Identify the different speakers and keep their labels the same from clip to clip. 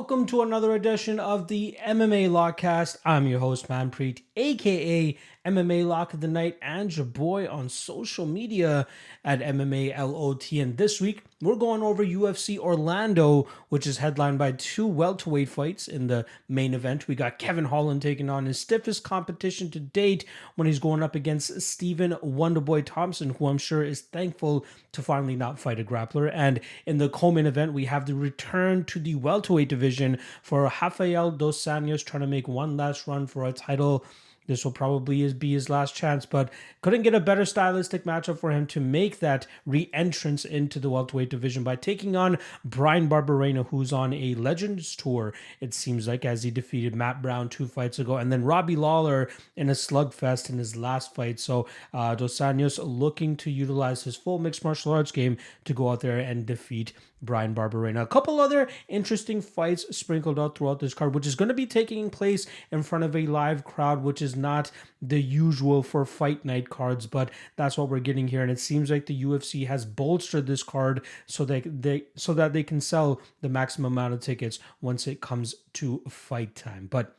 Speaker 1: welcome to another edition of the MMA Lock-Cast. I'm your host, Manpreet, aka MMA Lock of the Night, and your boy on social media at MMALOTN. This week, we're going over UFC Orlando, which is headlined by two welterweight fights in the main event. We got Kevin Holland taking on his stiffest competition to date when he's going up against Stephen Wonderboy Thompson, who I'm sure is thankful to finally not fight a grappler. And in the co-main event, we have the return to the welterweight division for Rafael dos Anjos trying to make one last run for a title. This will probably be his last chance, but couldn't get a better stylistic matchup for him to make that re-entrance into the welterweight division by taking on Bryan Barberena, who's on a Legends tour, it seems like, as he defeated Matt Brown 2 fights ago, and then Robbie Lawler in a slugfest in his last fight. So Dos Anjos looking to utilize his full mixed martial arts game to go out there and defeat Bryan Barberena. A couple other interesting fights sprinkled out throughout this card, which is going to be taking place in front of a live crowd, which is not the usual for fight night cards, but that's what we're getting here. And it seems like the UFC has bolstered this card so that they can sell the maximum amount of tickets once it comes to fight time. But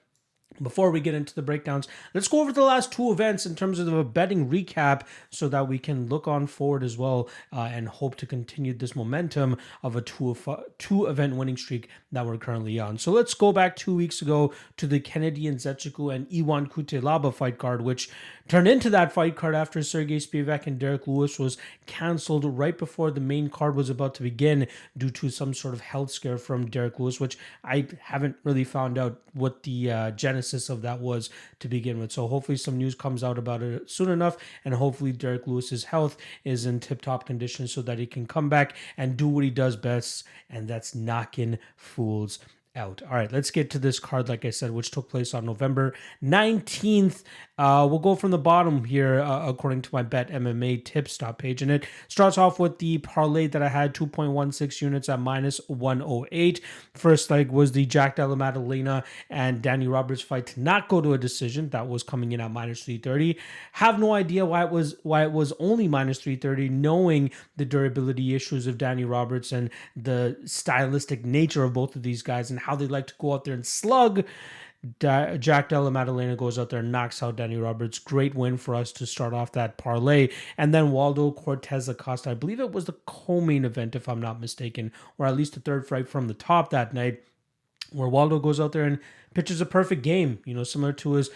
Speaker 1: before we get into the breakdowns, let's go over the last two events in terms of a betting recap so that we can look on forward as well and hope to continue this momentum of a two event winning streak that we're currently on. So let's go back 2 weeks ago to the Kennedy Nzechukwu and Iwan Kutelaba fight card, which turned into that fight card after Sergey Spivak and Derek Lewis was canceled right before the main card was about to begin due to some sort of health scare from Derek Lewis, which I haven't really found out what the genesis of that was to begin with. So hopefully some news comes out about it soon enough, and hopefully Derek Lewis's health is in tip-top condition so that he can come back and do what he does best, and that's knocking fools out. All right, let's get to this card, like I said, which took place on November 19th. We'll go from the bottom here, according to my Bet MMA tip stop page. And it starts off with the parlay that I had, 2.16 units at minus 108. First leg was the Jack Della Maddalena and Danny Roberts fight to not go to a decision. That was coming in at minus 330. Have no idea why it was only minus 330, knowing the durability issues of Danny Roberts and the stylistic nature of both of these guys and how they like to go out there and slug. Jack Della Maddalena goes out there and knocks out Danny Roberts. Great win for us to start off that parlay. And then Waldo Cortez Acosta, I believe it was the co-main event, if I'm not mistaken, or at least the third fight from the top that night, where Waldo goes out there and pitches a perfect game, similar to his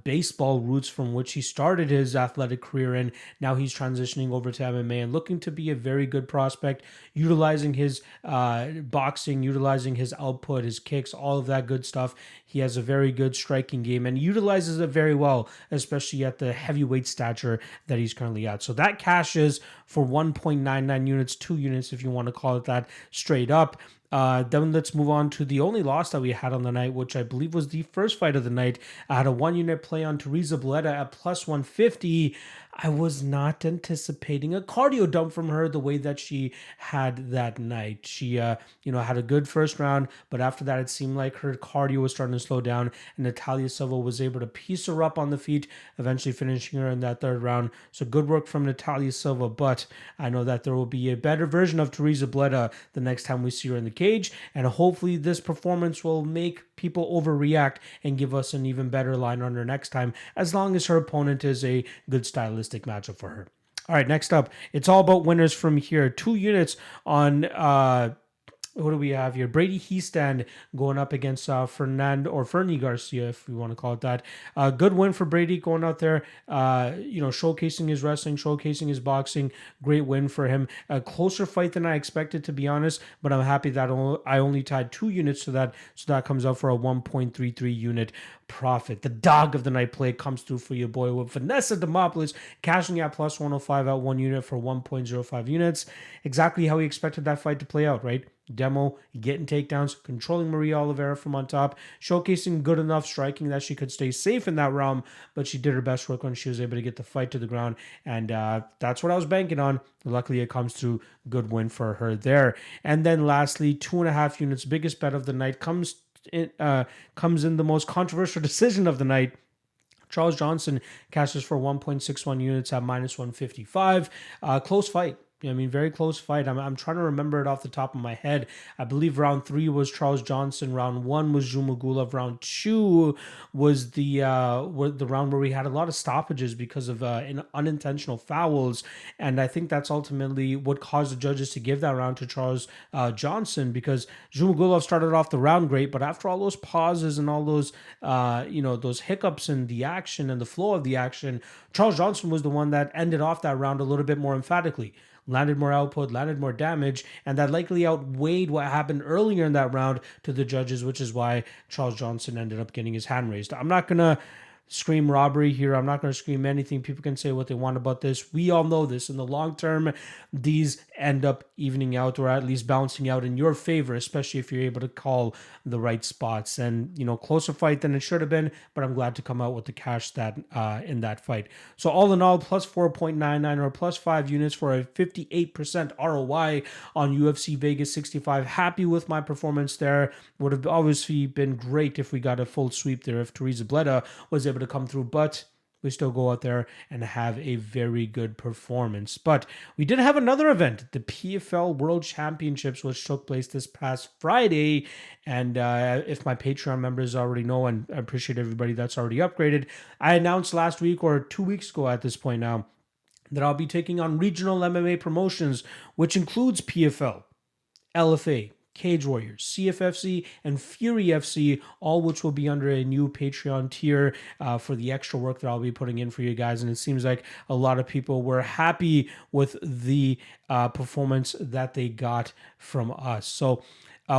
Speaker 1: baseball roots from which he started his athletic career in. Now he's transitioning over to MMA and looking to be a very good prospect, utilizing his boxing, utilizing his output, his kicks, all of that good stuff. He has a very good striking game and utilizes it very well, especially at the heavyweight stature that he's currently at. So that cashes for 1.99 units, 2 units if you want to call it that, straight up. Then let's move on to the only loss that we had on the night, which I believe was the first fight of the night. I had a 1-unit play on Teresa Bleda at plus 150. I was not anticipating a cardio dump from her the way that she had that night. She, had a good first round, but after that, it seemed like her cardio was starting to slow down, and Natalia Silva was able to piece her up on the feet, eventually finishing her in that third round. So good work from Natalia Silva, but I know that there will be a better version of Teresa Bleda the next time we see her in the cage, and hopefully this performance will make people overreact and give us an even better line runner next time, as long as her opponent is a good stylistic matchup for her. All right, next up, it's all about winners from here. 2 units on what do we have here? Brady Heastand going up against Fernie Garcia, if we want to call it that. Good win for Brady going out there, showcasing his wrestling, showcasing his boxing. Great win for him. A closer fight than I expected, to be honest, but I'm happy that I only tied 2 units to that, so that comes out for a 1.33 unit profit. The dog of the night play comes through for your boy with Vanessa Demopoulos, cashing at plus 105 at 1 unit for 1.05 units. Exactly how he expected that fight to play out, right? Demo, getting takedowns, controlling Maria Oliveira from on top, showcasing good enough striking that she could stay safe in that realm, but she did her best work when she was able to get the fight to the ground, and that's what I was banking on. Luckily, it comes through. Good win for her there. And then lastly, 2.5 units, biggest bet of the night, comes in the most controversial decision of the night. Charles Johnson cashes for 1.61 units at minus 155. Close fight. I mean, very close fight. I'm trying to remember it off the top of my head. I believe round 3 was Charles Johnson. Round 1 was Zhumagulov. Round 2 was the round where we had a lot of stoppages because of unintentional fouls. And I think that's ultimately what caused the judges to give that round to Charles Johnson, because Zhumagulov started off the round great, but after all those pauses and all those, those hiccups in the action and the flow of the action, Charles Johnson was the one that ended off that round a little bit more emphatically. Landed more output, landed more damage, and that likely outweighed what happened earlier in that round to the judges, which is why Charles Johnson ended up getting his hand raised. I'm not going to scream robbery here. I'm not going to scream anything. People can say what they want about this. We all know this. In the long term, these end up evening out, or at least balancing out in your favor, especially if you're able to call the right spots. And, closer fight than it should have been, but I'm glad to come out with the cash that in that fight. So all in all, plus 4.99 or plus 5 units for a 58% ROI on UFC Vegas 65. Happy with my performance there. Would have obviously been great if we got a full sweep there, if Teresa Bleda was able to come through, but we still go out there and have a very good performance. But we did have another event, the PFL World Championships, which took place this past Friday. And if my Patreon members already know, and I appreciate everybody that's already upgraded, I announced last week or 2 weeks ago at this point now that I'll be taking on regional MMA promotions, which includes PFL, LFA, Cage Warriors, CFFC, and Fury FC, all which will be under a new Patreon tier for the extra work that I'll be putting in for you guys. And it seems like a lot of people were happy with the performance that they got from us. So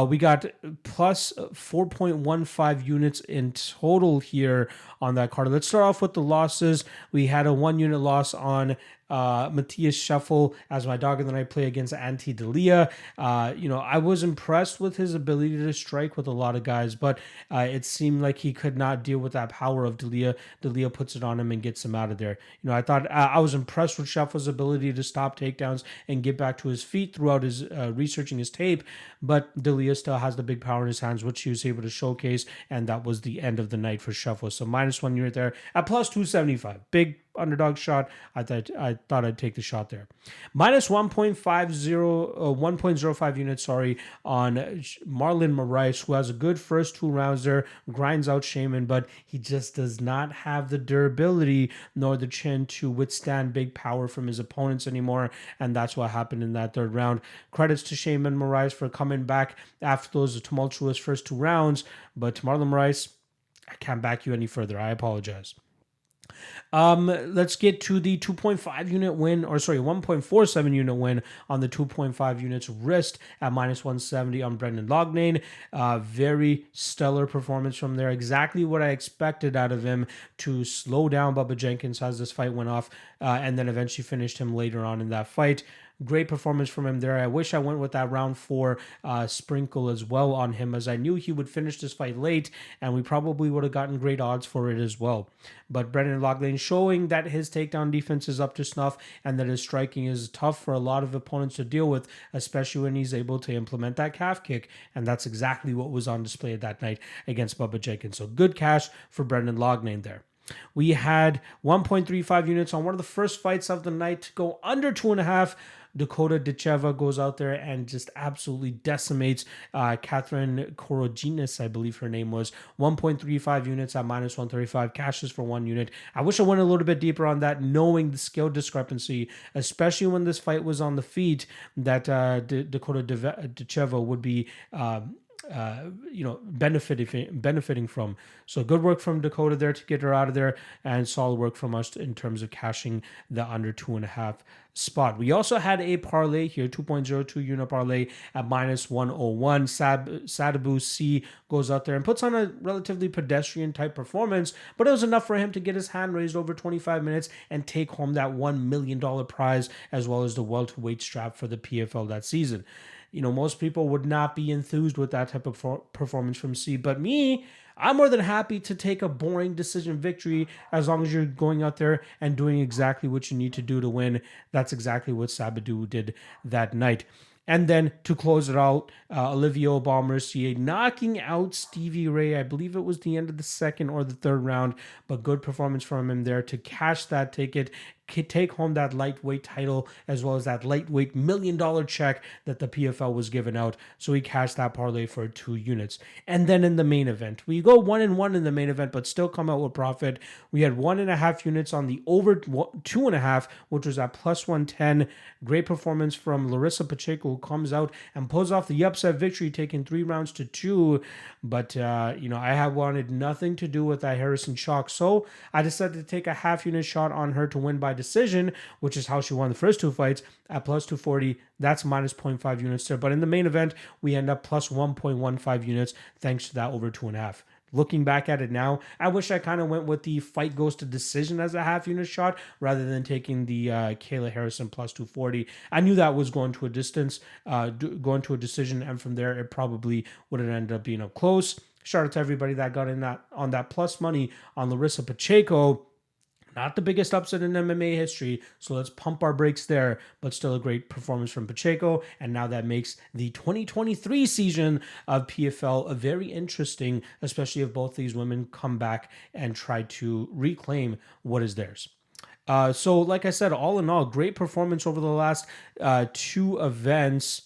Speaker 1: we got plus 4.15 units in total here on that card. Let's start off with the losses. We had a 1 unit loss on Matthias Scheffel as my dog, and then I play against Antti Delia. I was impressed with his ability to strike with a lot of guys, but it seemed like he could not deal with that power of Delia. Delia puts it on him and gets him out of there. I thought I was impressed with Scheffel's ability to stop takedowns and get back to his feet throughout his researching his tape, but Delia still has the big power in his hands, which he was able to showcase, and that was the end of the night for Scheffel. So minus 1 unit there at plus 275. Big underdog shot. I thought I'd take the shot there. Minus 1.05 units, on Marlon Moraes, who has a good first 2 rounds there, grinds out Shaman, but he just does not have the durability nor the chin to withstand big power from his opponents anymore, and that's what happened in that 3rd round. Credits to Shaman Moraes for coming back after those tumultuous first 2 rounds, but Marlon Moraes, I can't back you any further. I apologize. Let's get to the 2.5 unit win, 1.47 unit win on the 2.5 units wrist at minus 170 on Brendan Loughnane. Very stellar performance from there. Exactly what I expected out of him to slow down Bubba Jenkins as this fight went off, and then eventually finished him later on in that fight. Great performance from him there. I wish I went with that round 4 sprinkle as well on him, as I knew he would finish this fight late, and we probably would have gotten great odds for it as well. But Brendan Loughnane showing that his takedown defense is up to snuff and that his striking is tough for a lot of opponents to deal with, especially when he's able to implement that calf kick, and that's exactly what was on display that night against Bubba Jenkins. So good cash for Brendan Loughnane there. We had 1.35 units on one of the first fights of the night to go under 2.5. Ducote Dicheva goes out there and just absolutely decimates Catherine Koroginis, I believe her name was. 1.35 units at minus 135, cashes for 1 unit. I wish I went a little bit deeper on that, knowing the skill discrepancy, especially when this fight was on the feet, that Ducote Dicheva would be benefiting from. So good work from Dakota there to get her out of there, and solid work from us in terms of cashing the under 2.5 spot. We also had a parlay here, 2.02 unit parlay at minus 101. Sadabu C goes out there and puts on a relatively pedestrian type performance, but it was enough for him to get his hand raised over 25 minutes and take home that $1 million prize, as well as the welterweight strap for the PFL that season. Most people would not be enthused with that type of performance from C, but me, I'm more than happy to take a boring decision victory as long as you're going out there and doing exactly what you need to do to win. That's exactly what Sabadu did that night. And then to close it out, Olivier Aubin-Mercier knocking out Stevie Ray. I believe it was the end of the 2nd or the 3rd round, but good performance from him there to cash that ticket, take home that lightweight title as well as that lightweight $1 million check that the PFL was giving out. So he cashed that parlay for 2 units. And then in the main event, we go 1-1 in the main event, but still come out with profit. We had 1.5 units on the over 2.5, which was at plus 110. Great performance from Larissa Pacheco, who comes out and pulls off the upset victory, taking 3 rounds to 2. But, I have wanted nothing to do with that Harrison shock. So I decided to take a half unit shot on her to win by decision, which is how she won the first 2 fights at plus 240. That's minus 0.5 units there. But in the main event, we end up plus 1.15 units thanks to that over 2.5. Looking back at it now, I wish I kind of went with the fight goes to decision as a half unit shot rather than taking the Kayla Harrison plus 240. I knew that was going to a distance, going to a decision, and from there it probably would have ended up being up close. Shout out to everybody that got in that on that plus money on Larissa Pacheco. Not the biggest upset in MMA history, so let's pump our brakes there, but still a great performance from Pacheco, and now that makes the 2023 season of PFL very interesting, especially if both these women come back and try to reclaim what is theirs. So like I said, all in all, great performance over the last 2 events.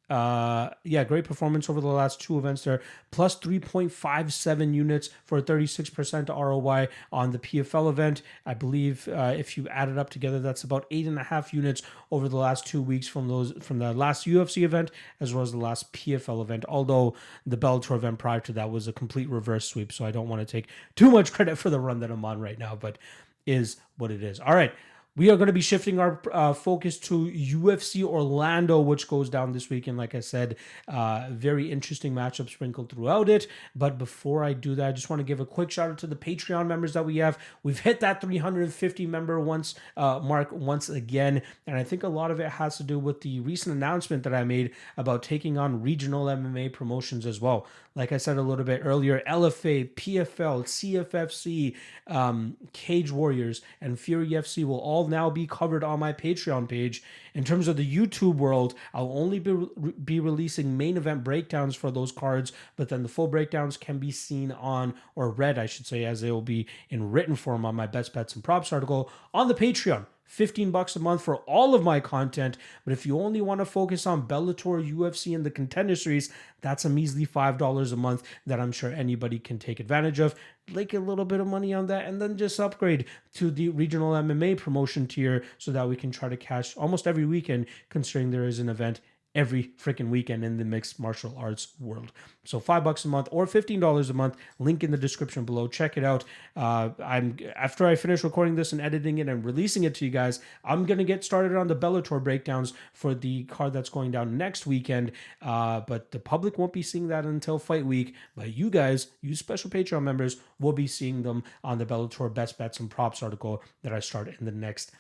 Speaker 1: Great performance over the last 2 events there. Plus 3.57 units for a 36% ROI on the PFL event. I believe if you add it up together, that's about 8.5 units over the last 2 weeks from the last UFC event as well as the last PFL event. Although the Bellator event prior to that was a complete reverse sweep, so I don't want to take too much credit for the run that I'm on right now, but is what it is. All right. We are going to be shifting our focus to UFC Orlando, which goes down this weekend. Like I said, very interesting matchup sprinkled throughout it. But before I do that, I just want to give a quick shout out to the Patreon members that we have. We've hit that 350 member mark once again. And I think a lot of it has to do with the recent announcement that I made about taking on regional MMA promotions as well. Like I said a little bit earlier, LFA, PFL, CFFC, Cage Warriors, and Fury FC will all now be covered on my Patreon page. In terms of the YouTube world, I'll only be releasing main event breakdowns for those cards, but then the full breakdowns can be seen on, or read, I should say, as they will be in written form on my Best Bets and Props article on the Patreon. $15 a month for all of my content. But if you only want to focus on Bellator, UFC, and the Contender Series, that's a measly $5 a month that I'm sure anybody can take advantage of. Like a little bit of money on that, and then just upgrade to the regional MMA promotion tier so that we can try to cash almost every weekend, considering there is an event every freaking weekend in the mixed martial arts world. So $5 a month or $15 a month. Link in the description below. Check it out. After I finish recording this and editing it and releasing it to you guys, I'm gonna get started on the Bellator breakdowns for the card that's going down next weekend. But the public won't be seeing that until fight week. But you guys, you special Patreon members, will be seeing them on the Bellator Best Bets and Props article that I start in the next,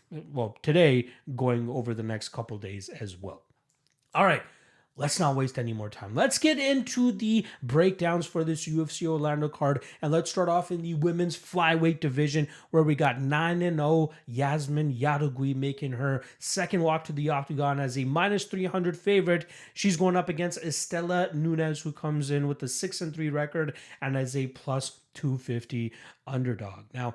Speaker 1: today, going over the next couple days as well. All right, let's not waste any more time. Let's get into the breakdowns for this UFC Orlando card, and let's start off in the women's flyweight division, where we got 9-0 Yasmin Jauregui making her second walk to the octagon as a minus 300 favorite. She's going up against Estela Nunes, who comes in with a 6-3 record and as a plus 250 underdog. Now,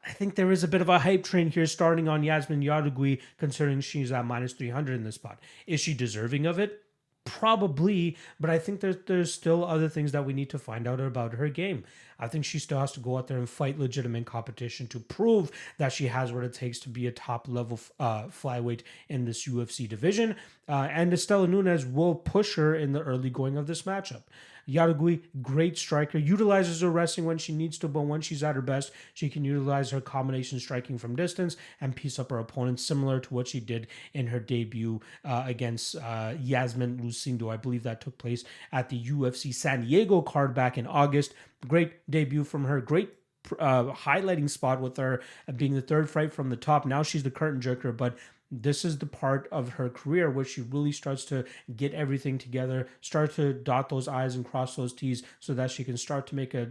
Speaker 1: I think there is a bit of a hype train here starting on Yasmin Jauregui, considering she's at minus 300 in this spot. Is she deserving of it? Probably, but I think there's still other things that we need to find out about her game. I think she still has to go out there and fight legitimate competition to prove that she has what it takes to be a top-level flyweight in this UFC division. And Estela Nunes will push her in the early going of this matchup. Jauregui, great striker, utilizes her wrestling when she needs to, but when she's at her best, she can utilize her combination striking from distance and piece up her opponents, similar to what she did in her debut against Yasmin Lucindo. I believe that took place at the UFC San Diego card back in August. Great debut from her, great highlighting spot with her being the third fight from the top. Now she's the curtain jerker, but this is the part of her career where she really starts to get everything together, start to dot those I's and cross those T's so that she can start to make a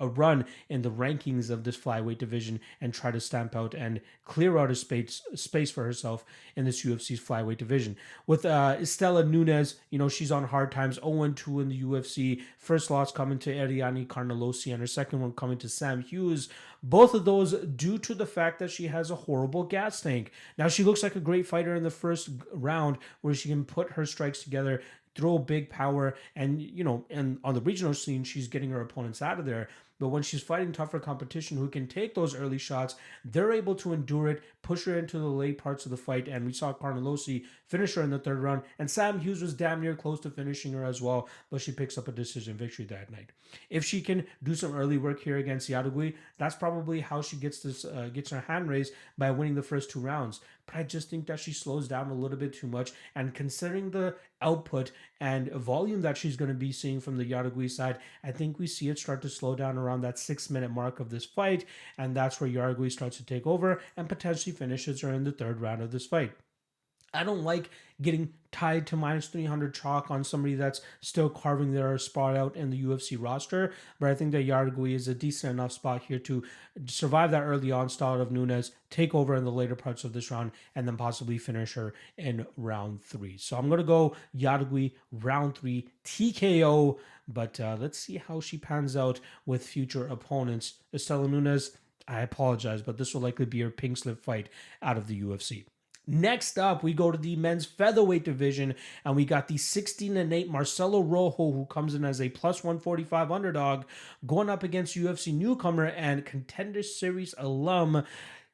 Speaker 1: a run in the rankings of this flyweight division and try to stamp out and clear out a space for herself in this UFC's flyweight division. With Estela Nunes, she's on hard times, 0-2 in the UFC. First loss coming to Ariane Carnelosi and her second one coming to Sam Hughes. Both of those due to the fact that she has a horrible gas tank. Now, she looks like a great fighter in the first round where she can put her strikes together, throw big power, and and on the regional scene, she's getting her opponents out of there. But when she's fighting tougher competition who can take those early shots, they're able to endure it, push her into the late parts of the fight. And we saw Carnelosi finish her in the third round. And Sam Hughes was damn near close to finishing her as well, but she picks up a decision victory that night. If she can do some early work here against Jauregui, that's probably how she gets her hand raised, by winning the first 2 rounds. But I just think that she slows down a little bit too much. And considering the output and volume that she's going to be seeing from the Jauregui side, I think we see it start to slow down around that 6-minute mark of this fight. And that's where Jauregui starts to take over and potentially finishes her in the third round of this fight. I don't like getting tied to minus 300 chalk on somebody that's still carving their spot out in the UFC roster, but I think that Jauregui is a decent enough spot here to survive that early onslaught of Nunes, take over in the later parts of this round, and then possibly finish her in round 3. So I'm going to go Jauregui round 3 TKO, but let's see how she pans out with future opponents. Estela Nunes, I apologize, but this will likely be her pink slip fight out of the UFC. Next up, we go to the men's featherweight division, and we got the 16-8 Marcelo Rojo, who comes in as a plus 145 underdog, going up against UFC newcomer and Contender Series alum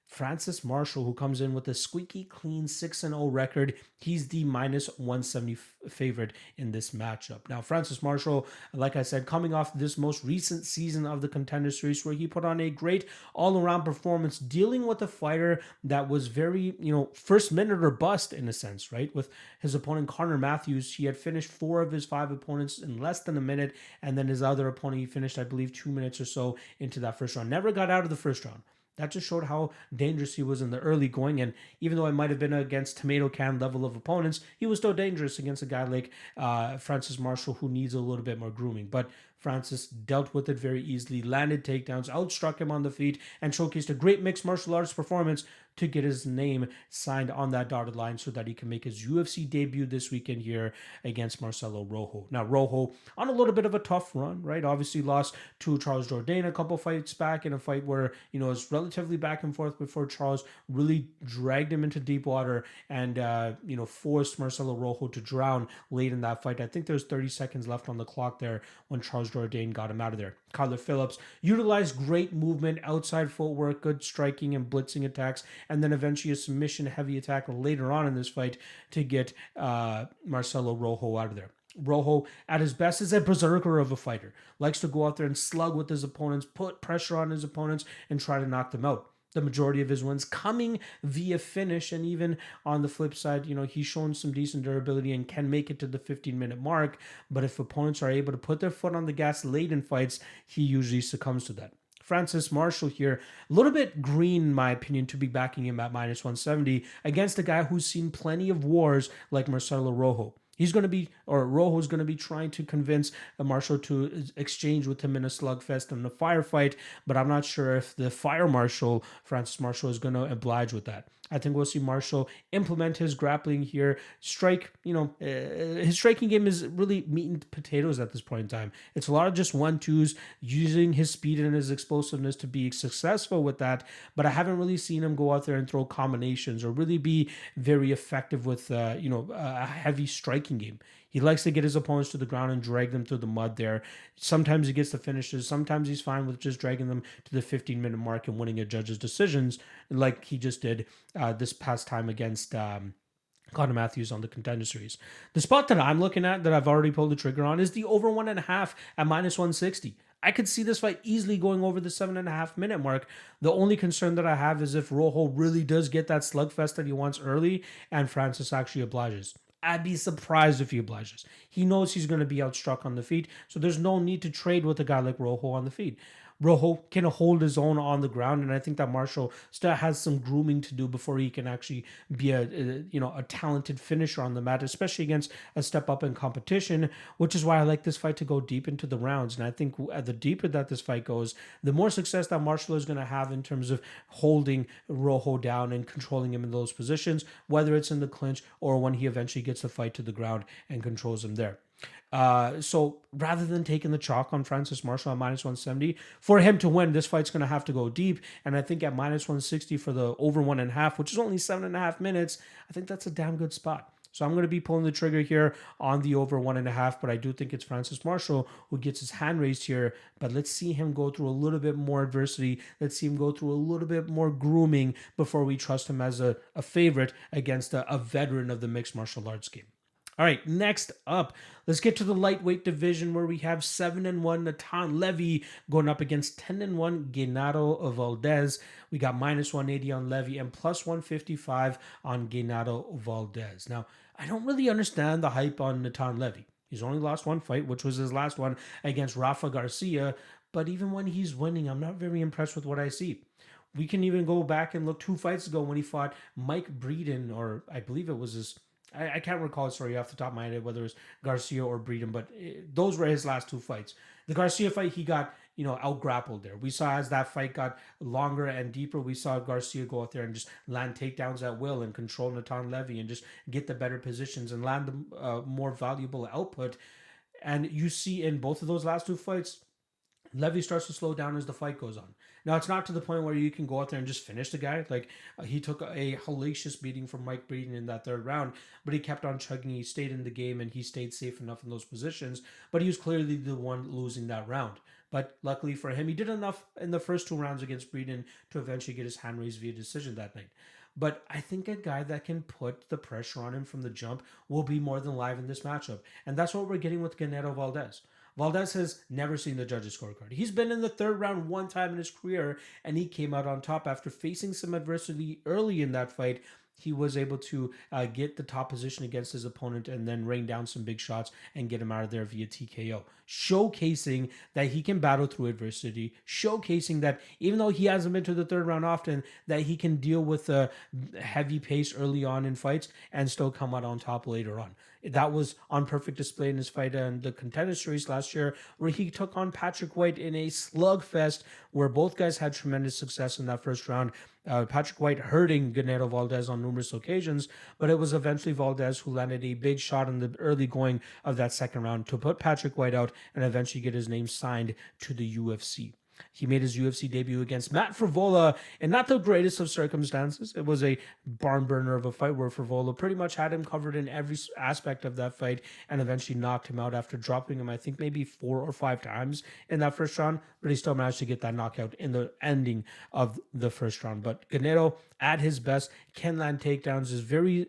Speaker 1: Francis Marshall, who comes in with a squeaky clean 6-0 record. He's the minus 170 favorite in this matchup. Now, Francis Marshall, like I said, coming off this most recent season of the Contender Series where he put on a great all-around performance, dealing with a fighter that was very, first minute or bust in a sense, right? With his opponent, Connor Matthews, he had finished 4 of his 5 opponents in less than a minute, and then his other opponent, he finished, I believe, 2 minutes or so into that first round. Never got out of the first round. That just showed how dangerous he was in the early going. And even though it might have been against tomato can level of opponents, he was still dangerous against a guy like Francis Marshall, who needs a little bit more grooming. But Francis dealt with it very easily, landed takedowns, outstruck him on the feet, and showcased a great mixed martial arts performance to get his name signed on that dotted line so that he can make his UFC debut this weekend here against Marcelo Rojo. Now, Rojo on a little bit of a tough run, right? Obviously lost to Charles Jourdain a couple fights back, in a fight where, it was relatively back and forth before Charles really dragged him into deep water and, forced Marcelo Rojo to drown late in that fight. I think there was 30 seconds left on the clock there when Charles Jourdain got him out of there. Kyler Phillips utilized great movement, outside footwork, good striking and blitzing attacks, and then eventually a submission heavy attack later on in this fight to get Marcelo Rojo out of there. Rojo, at his best, is a berserker of a fighter. Likes to go out there and slug with his opponents, put pressure on his opponents, and try to knock them out. The majority of his wins coming via finish, and even on the flip side, he's shown some decent durability and can make it to the 15-minute mark, but if opponents are able to put their foot on the gas late in fights, he usually succumbs to that. Francis Marshall here, a little bit green in my opinion to be backing him at minus 170 against a guy who's seen plenty of wars like Marcelo Rojo. Rojo's going to be trying to convince Marshall to exchange with him in a slugfest and a firefight, but I'm not sure if the fire marshal, Francis Marshall, is going to oblige with that. I think we'll see Marshall implement his grappling here, strike, his striking game is really meat and potatoes at this point in time. It's a lot of just 1-2s, using his speed and his explosiveness to be successful with that, but I haven't really seen him go out there and throw combinations or really be very effective with, a heavy striking game. He likes to get his opponents to the ground and drag them through the mud there. Sometimes he gets the finishes. Sometimes he's fine with just dragging them to the 15-minute mark and winning a judge's decisions like he just did this past time against Connor Matthews on the Contender Series. The spot that I'm looking at that I've already pulled the trigger on is the over 1.5 at minus 160. I could see this fight easily going over the 7.5-minute mark. The only concern that I have is if Rojo really does get that slugfest that he wants early and Francis actually obliges. I'd be surprised if he obliges. He knows he's going to be outstruck on the feet, so there's no need to trade with a guy like Rojo on the feet. Rojo can hold his own on the ground, and I think that Marshall still has some grooming to do before he can actually be a talented finisher on the mat, especially against a step up in competition. Which is why I like this fight to go deep into the rounds, and I think the deeper that this fight goes, the more success that Marshall is going to have in terms of holding Rojo down and controlling him in those positions, whether it's in the clinch or when he eventually gets the fight to the ground and controls him there. So rather than taking the chalk on Francis Marshall at minus 170, for him to win, this fight's going to have to go deep. And I think at minus 160 for the over 1.5, which is only 7.5 minutes, I think that's a damn good spot. So I'm going to be pulling the trigger here on the over 1.5, but I do think it's Francis Marshall who gets his hand raised here. But let's see him go through a little bit more adversity. Let's see him go through a little bit more grooming before we trust him as a favorite against a veteran of the mixed martial arts game. All right, next up, let's get to the lightweight division where we have 7-1 Natan Levy going up against 10-1 Guida Valdez. We got minus 180 on Levy and plus 155 on Guida Valdez. Now, I don't really understand the hype on Natan Levy. He's only lost one fight, which was his last one against Rafa Garcia. But even when he's winning, I'm not very impressed with what I see. We can even go back and look 2 fights ago when he fought Mike Breeden, or I believe it was his... I can't recall, sorry, off the top of my head, whether it was Garcia or Breeden, but those were his last 2 fights. The Garcia fight, he got, out-grappled there. We saw as that fight got longer and deeper, we saw Garcia go out there and just land takedowns at will and control Natan Levy and just get the better positions and land the more valuable output. And you see in both of those last 2 fights, Levy starts to slow down as the fight goes on. Now, it's not to the point where you can go out there and just finish the guy. He took a hellacious beating from Mike Breeden in that 3rd round, but he kept on chugging. He stayed in the game, and he stayed safe enough in those positions. But he was clearly the one losing that round. But luckily for him, he did enough in the first 2 rounds against Breeden to eventually get his hand raised via decision that night. But I think a guy that can put the pressure on him from the jump will be more than live in this matchup. And that's what we're getting with Guida Valdez. Valdez has never seen the judges' scorecard. He's been in the 3rd round 1 time in his career, and he came out on top after facing some adversity early in that fight. He was able to get the top position against his opponent and then rain down some big shots and get him out of there via TKO. Showcasing that he can battle through adversity. Showcasing that even though he hasn't been to the 3rd round often, that he can deal with a heavy pace early on in fights and still come out on top later on. That was on perfect display in his fight in the Contender Series last year, where he took on Patrick White in a slugfest where both guys had tremendous success in that 1st round. Patrick White hurting Guida Valdez on numerous occasions, but it was eventually Valdez who landed a big shot in the early going of that 2nd round to put Patrick White out and eventually get his name signed to the UFC. He made his UFC debut against Matt Frevola in not the greatest of circumstances. It was a barn burner of a fight where Frevola pretty much had him covered in every aspect of that fight and eventually knocked him out after dropping him, I think, maybe 4 or 5 times in that 1st round, but he still managed to get that knockout in the ending of the 1st round. But Guida, at his best, can land takedowns, is very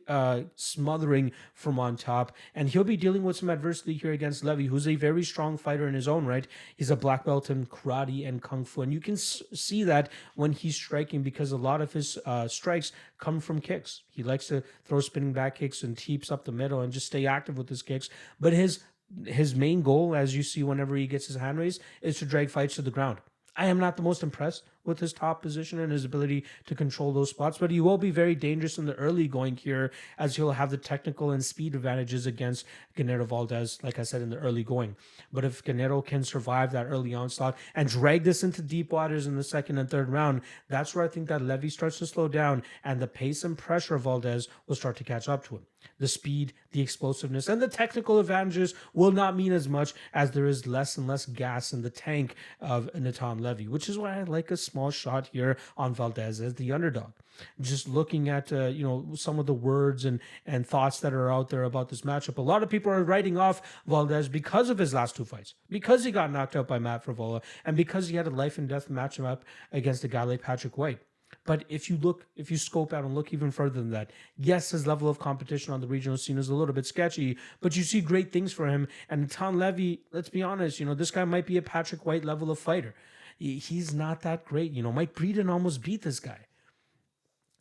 Speaker 1: smothering from on top, and he'll be dealing with some adversity here against Levy, who's a very strong fighter in his own right. He's a black belt in karate and kung fu, and you can see that when he's striking because a lot of his strikes come from kicks. He likes to throw spinning back kicks and teeps up the middle and just stay active with his kicks, but his main goal, as you see whenever he gets his hand raised, is to drag fights to the ground. I am not the most impressed with his top position and his ability to control those spots, but he will be very dangerous in the early going here as he'll have the technical and speed advantages against Guida Valdez, like I said, in the early going. But if Guida can survive that early onslaught and drag this into deep waters in the 2nd and 3rd round, that's where I think that Levy starts to slow down and the pace and pressure of Valdez will start to catch up to him. The speed, the explosiveness, and the technical advantages will not mean as much as there is less and less gas in the tank of Natan Levy, which is why I like a small shot here on Valdez as the underdog. Just looking at some of the words and thoughts that are out there about this matchup, a lot of people are writing off Valdez because of his last 2 fights, because he got knocked out by Matt Frevola, and because he had a life and death matchup against a guy like Patrick White. But if you scope out and look even further than that, yes, his level of competition on the regional scene is a little bit sketchy, but you see great things for him. And Natan Levy, let's be honest, this guy might be a Patrick White level of fighter. He's not that great. Mike Breeden almost beat this guy.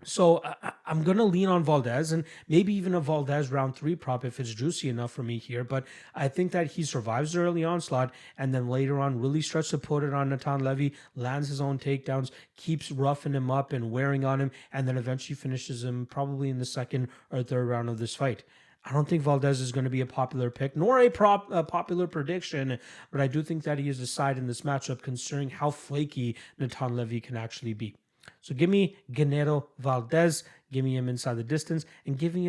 Speaker 1: So I'm going to lean on Valdez and maybe even a Valdez round 3 prop if it's juicy enough for me here. But I think that he survives the early onslaught and then later on really starts to put it on Natan Levy, lands his own takedowns, keeps roughing him up and wearing on him, and then eventually finishes him probably in the second or third round of this fight. I don't think Valdez is going to be a popular pick, nor a popular prediction, but I do think that he is a side in this matchup considering how flaky Natan Levy can actually be. So give me Ganero Valdez, give me him inside the distance, and give me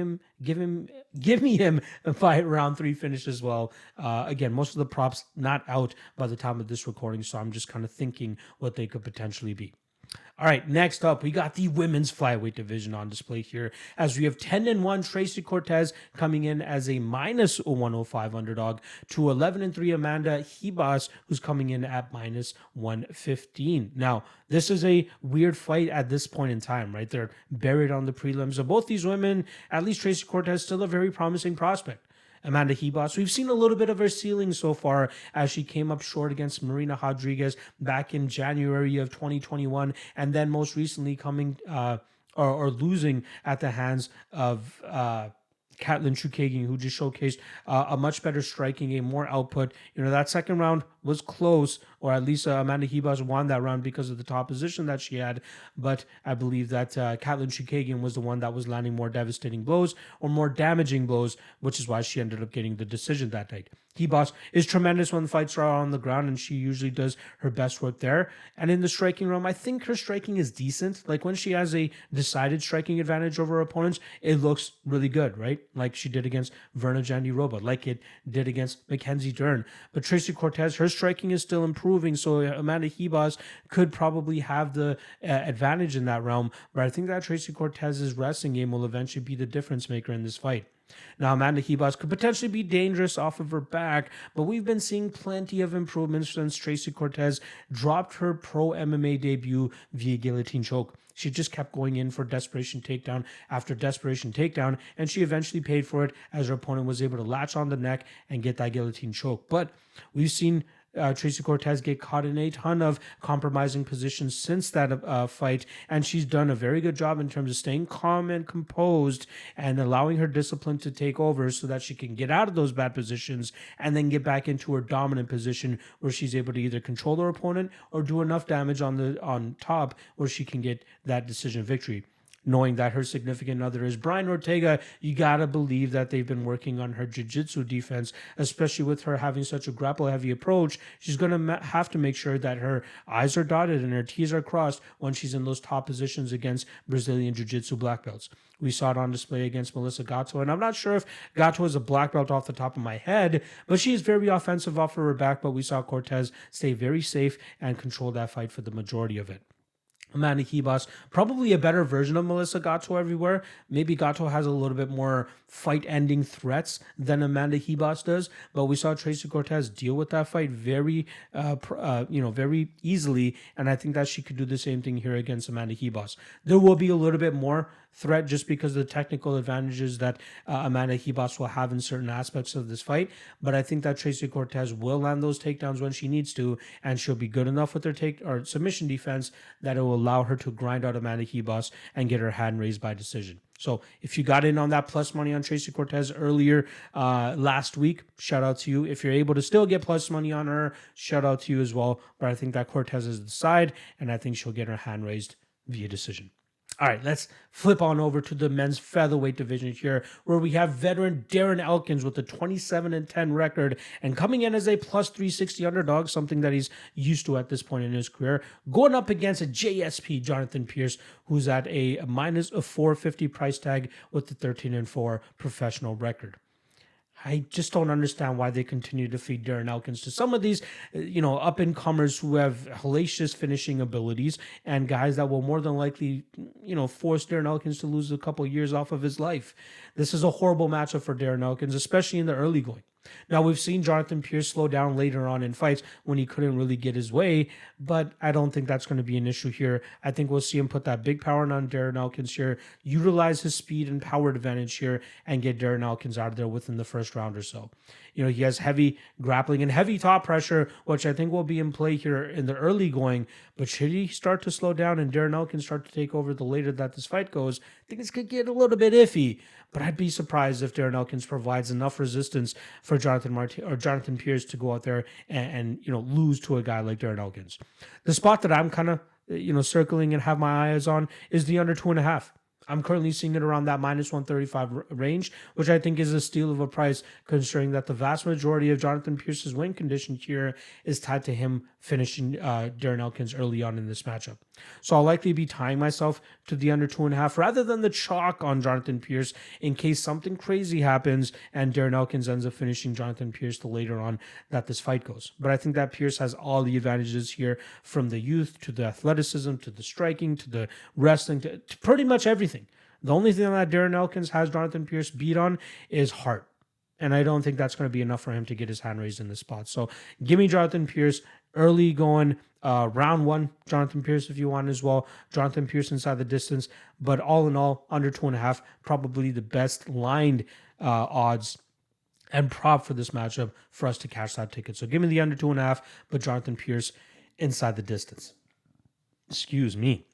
Speaker 1: him a fight round 3 finish as well. Again, most of the props not out by the time of this recording, so I'm just kind of thinking what they could potentially be. All right, next up, we got the women's flyweight division on display here as we have 10-1 Tracy Cortez coming in as a minus 105 underdog to 11-3 Amanda Ribas, who's coming in at minus 115. Now, this is a weird fight at this point in time, right? They're buried on the prelims of both these women. At least Tracy Cortez still a very promising prospect. Amanda Ribas, we've seen a little bit of her ceiling so far as she came up short against Marina Rodriguez back in January of 2021, and then most recently coming or losing at the hands of Katlyn Chookagian, who just showcased a much better striking, a more output. That second round was close, or at least Amanda Ribas won that round because of the top position that she had. But I believe that Katlyn Chookagian was the one that was landing more devastating blows or more damaging blows, which is why she ended up getting the decision that night. Ribas is tremendous when fights are on the ground, and she usually does her best work there. And in the striking realm, I think her striking is decent. Like when she has a decided striking advantage over her opponents, it looks really good, right? Like she did against Verna Jandiroba, like it did against Mackenzie Dern. But Tracy Cortez, her striking is still improving, so Amanda Ribas could probably have the advantage in that realm. But I think that Tracy Cortez's wrestling game will eventually be the difference maker in this fight. Now, Amanda Ribas could potentially be dangerous off of her back, but we've been seeing plenty of improvements since Tracy Cortez dropped her pro MMA debut via guillotine choke. She just kept going in for desperation takedown after desperation takedown, and she eventually paid for it as her opponent was able to latch on the neck and get that guillotine choke. But we've seen Tracy Cortez get caught in a ton of compromising positions since that fight, and she's done a very good job in terms of staying calm and composed and allowing her discipline to take over so that she can get out of those bad positions and then get back into her dominant position where she's able to either control her opponent or do enough damage on top where she can get that decision victory. Knowing that her significant other is Brian Ortega, you gotta believe that they've been working on her jiu-jitsu defense, especially with her having such a grapple-heavy approach. She's gonna have to make sure that her I's are dotted and her T's are crossed when she's in those top positions against Brazilian jiu-jitsu black belts. We saw it on display against Melissa Gatto, and I'm not sure if Gatto is a black belt off the top of my head, but she is very offensive off of her back, but we saw Cortez stay very safe and control that fight for the majority of it. Amanda Ribas, probably a better version of Melissa Gatto everywhere. Maybe Gatto has a little bit more fight-ending threats than Amanda Ribas does, but we saw Tracy Cortez deal with that fight very easily, and I think that she could do the same thing here against Amanda Ribas. There will be a little bit more threat just because of the technical advantages that Amanda Ribas will have in certain aspects of this fight, but I think that Tracy Cortez will land those takedowns when she needs to, and she'll be good enough with her submission defense that it will allow her to grind out Amanda Ribas and get her hand raised by decision. So if you got in on that plus money on Tracy Cortez earlier last week, shout out to you. If you're able to still get plus money on her, shout out to you as well. But I think that Cortez is the side, and I think she'll get her hand raised via decision. All right, let's flip on over to the men's featherweight division here, where we have veteran Darren Elkins with a 27-10 record and coming in as a plus 360 underdog, something that he's used to at this point in his career, going up against a JSP, Jonathan Pearce, who's at a minus 450 price tag with the 13-4 professional record. I just don't understand why they continue to feed Darren Elkins to some of these, up-and-comers who have hellacious finishing abilities and guys that will more than likely, force Darren Elkins to lose a couple of years off of his life. This is a horrible matchup for Darren Elkins, especially in the early going. Now, we've seen Jonathan Pearce slow down later on in fights when he couldn't really get his way, but I don't think that's going to be an issue here. I think we'll see him put that big power on Darren Elkins here, utilize his speed and power advantage here, and get Darren Elkins out of there within the first round or so. He has heavy grappling and heavy top pressure, which I think will be in play here in the early going. But should he start to slow down and Darren Elkins start to take over the later that this fight goes, I think this could get a little bit iffy. But I'd be surprised if Darren Elkins provides enough resistance for Jonathan Pearce to go out there and lose to a guy like Darren Elkins. The spot that I'm kind of circling and have my eyes on is the under 2.5. I'm currently seeing it around that minus 135 range, which I think is a steal of a price, considering that the vast majority of Jonathan Pearce's win condition here is tied to him finishing Darren Elkins early on in this matchup. So I'll likely be tying myself to the under 2.5 rather than the chalk on Jonathan Pearce in case something crazy happens and Darren Elkins ends up finishing Jonathan Pearce the later on that this fight goes. But I think that Pearce has all the advantages here, from the youth to the athleticism to the striking to the wrestling to pretty much everything. The only thing that Darren Elkins has Jonathan Pearce beat on is heart. And I don't think that's going to be enough for him to get his hand raised in this spot. So give me Jonathan Pearce early going, round one, Jonathan Pearce if you want as well. Jonathan Pearce inside the distance. But all in all, under 2.5, probably the best lined odds and prop for this matchup for us to cash that ticket. So give me the under 2.5, but Jonathan Pearce inside the distance. Excuse me.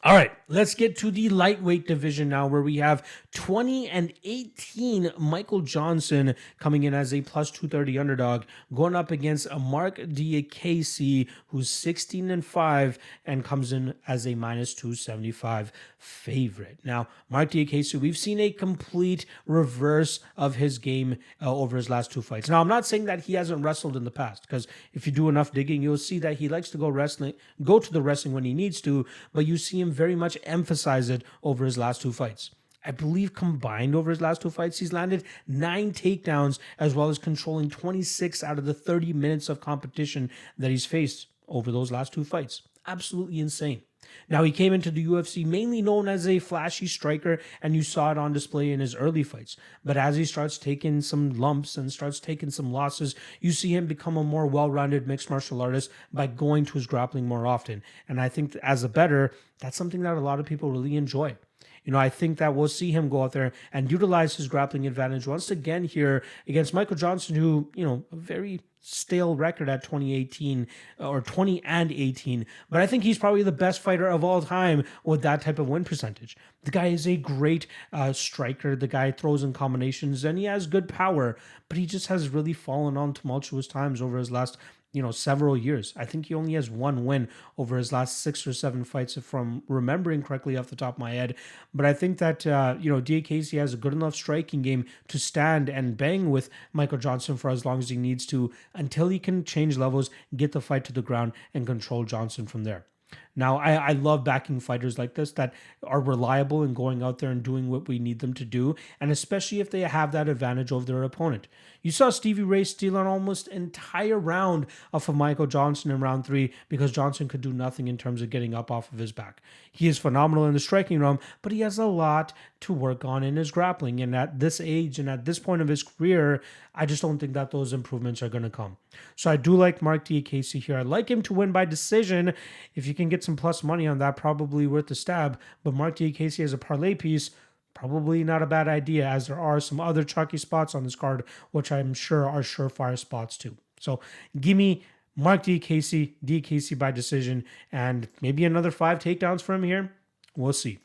Speaker 1: All right, let's get to the lightweight division now, where we have 20-18 Michael Johnson coming in as a plus 230 underdog, going up against a Mark Diakiese, who's 16-5 and comes in as a minus 275 favorite. Now, Mark Diakiese, we've seen a complete reverse of his game over his last two fights. Now, I'm not saying that he hasn't wrestled in the past, because if you do enough digging, you'll see that he likes to go to the wrestling when he needs to, but you see him very much emphasize it over his last two fights. I believe combined over his last two fights, he's landed 9 takedowns, as well as controlling 26 out of the 30 minutes of competition that he's faced over those last two fights. Absolutely insane. Now, he came into the UFC mainly known as a flashy striker, and you saw it on display in his early fights. But as he starts taking some lumps and starts taking some losses, you see him become a more well-rounded mixed martial artist by going to his grappling more often. And I think as a bettor, that's something that a lot of people really enjoy. I think that we'll see him go out there and utilize his grappling advantage once again here against Michael Johnson, who, a very stale record at 2018 or 20-18. But I think he's probably the best fighter of all time with that type of win percentage. The guy is a great striker. The guy throws in combinations and he has good power, but he just has really fallen on tumultuous times over his last several years. I think he only has one win over his last 6 or 7 fights, if I'm remembering correctly off the top of my head. But I think that, Diakiese has a good enough striking game to stand and bang with Michael Johnson for as long as he needs to, until he can change levels, get the fight to the ground, and control Johnson from there. Now, I love backing fighters like this that are reliable and going out there and doing what we need them to do, and especially if they have that advantage over their opponent. You saw Stevie Ray steal an almost entire round off of Michael Johnson in round 3 because Johnson could do nothing in terms of getting up off of his back. He is phenomenal in the striking realm, but he has a lot to work on in his grappling. And at this age and at this point of his career, I just don't think that those improvements are going to come. So I do like Mark Diakiese here. I'd like him to win by decision. If you can get some plus money on that, probably worth the stab. But Mark Diakiese as a parlay piece, probably not a bad idea, as there are some other chalky spots on this card, which I'm sure are surefire spots too. So give me Mark Diakiese by decision, and maybe another 5 takedowns for him here. We'll see.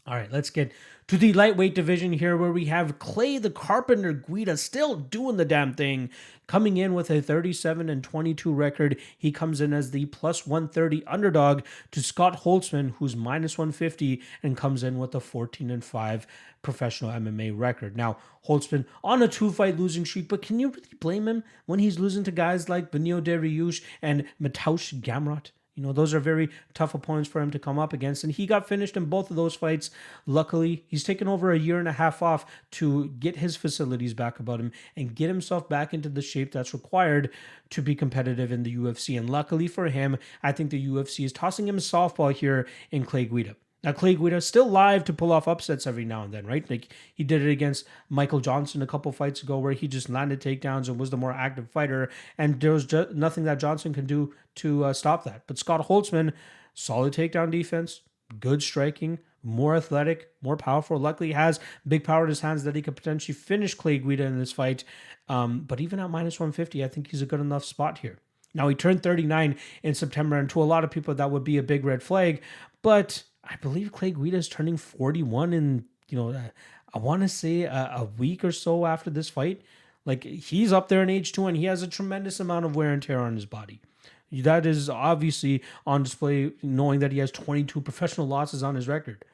Speaker 1: All right, let's get to the lightweight division here, where we have Clay the Carpenter Guida still doing the damn thing, coming in with a 37-22 record. He comes in as the plus 130 underdog to Scott Holtzman, who's minus 150, and comes in with a 14-5 professional MMA record. Now, Holtzman on a 2-fight losing streak, but can you really blame him when he's losing to guys like Benio Dariush and Mateusz Gamrot? Those are very tough opponents for him to come up against, and he got finished in both of those fights. Luckily, he's taken over a year and a half off to get his facilities back about him and get himself back into the shape that's required to be competitive in the UFC. And luckily for him, I think the UFC is tossing him a softball here in Clay Guida. Now, Clay Guida still live to pull off upsets every now and then, right? Like he did it against Michael Johnson a couple fights ago where he just landed takedowns and was the more active fighter. And there was nothing that Johnson can do to stop that. But Scott Holtzman, solid takedown defense, good striking, more athletic, more powerful. Luckily, he has big power in his hands that he could potentially finish Clay Guida in this fight. But even at minus 150, I think he's a good enough spot here. Now, he turned 39 in September, and to a lot of people, that would be a big red flag. But I believe Clay Guida is turning 41 in, I want to say a week or so after this fight. Like, he's up there in age too, and he has a tremendous amount of wear and tear on his body. That is obviously on display, knowing that he has 22 professional losses on his record.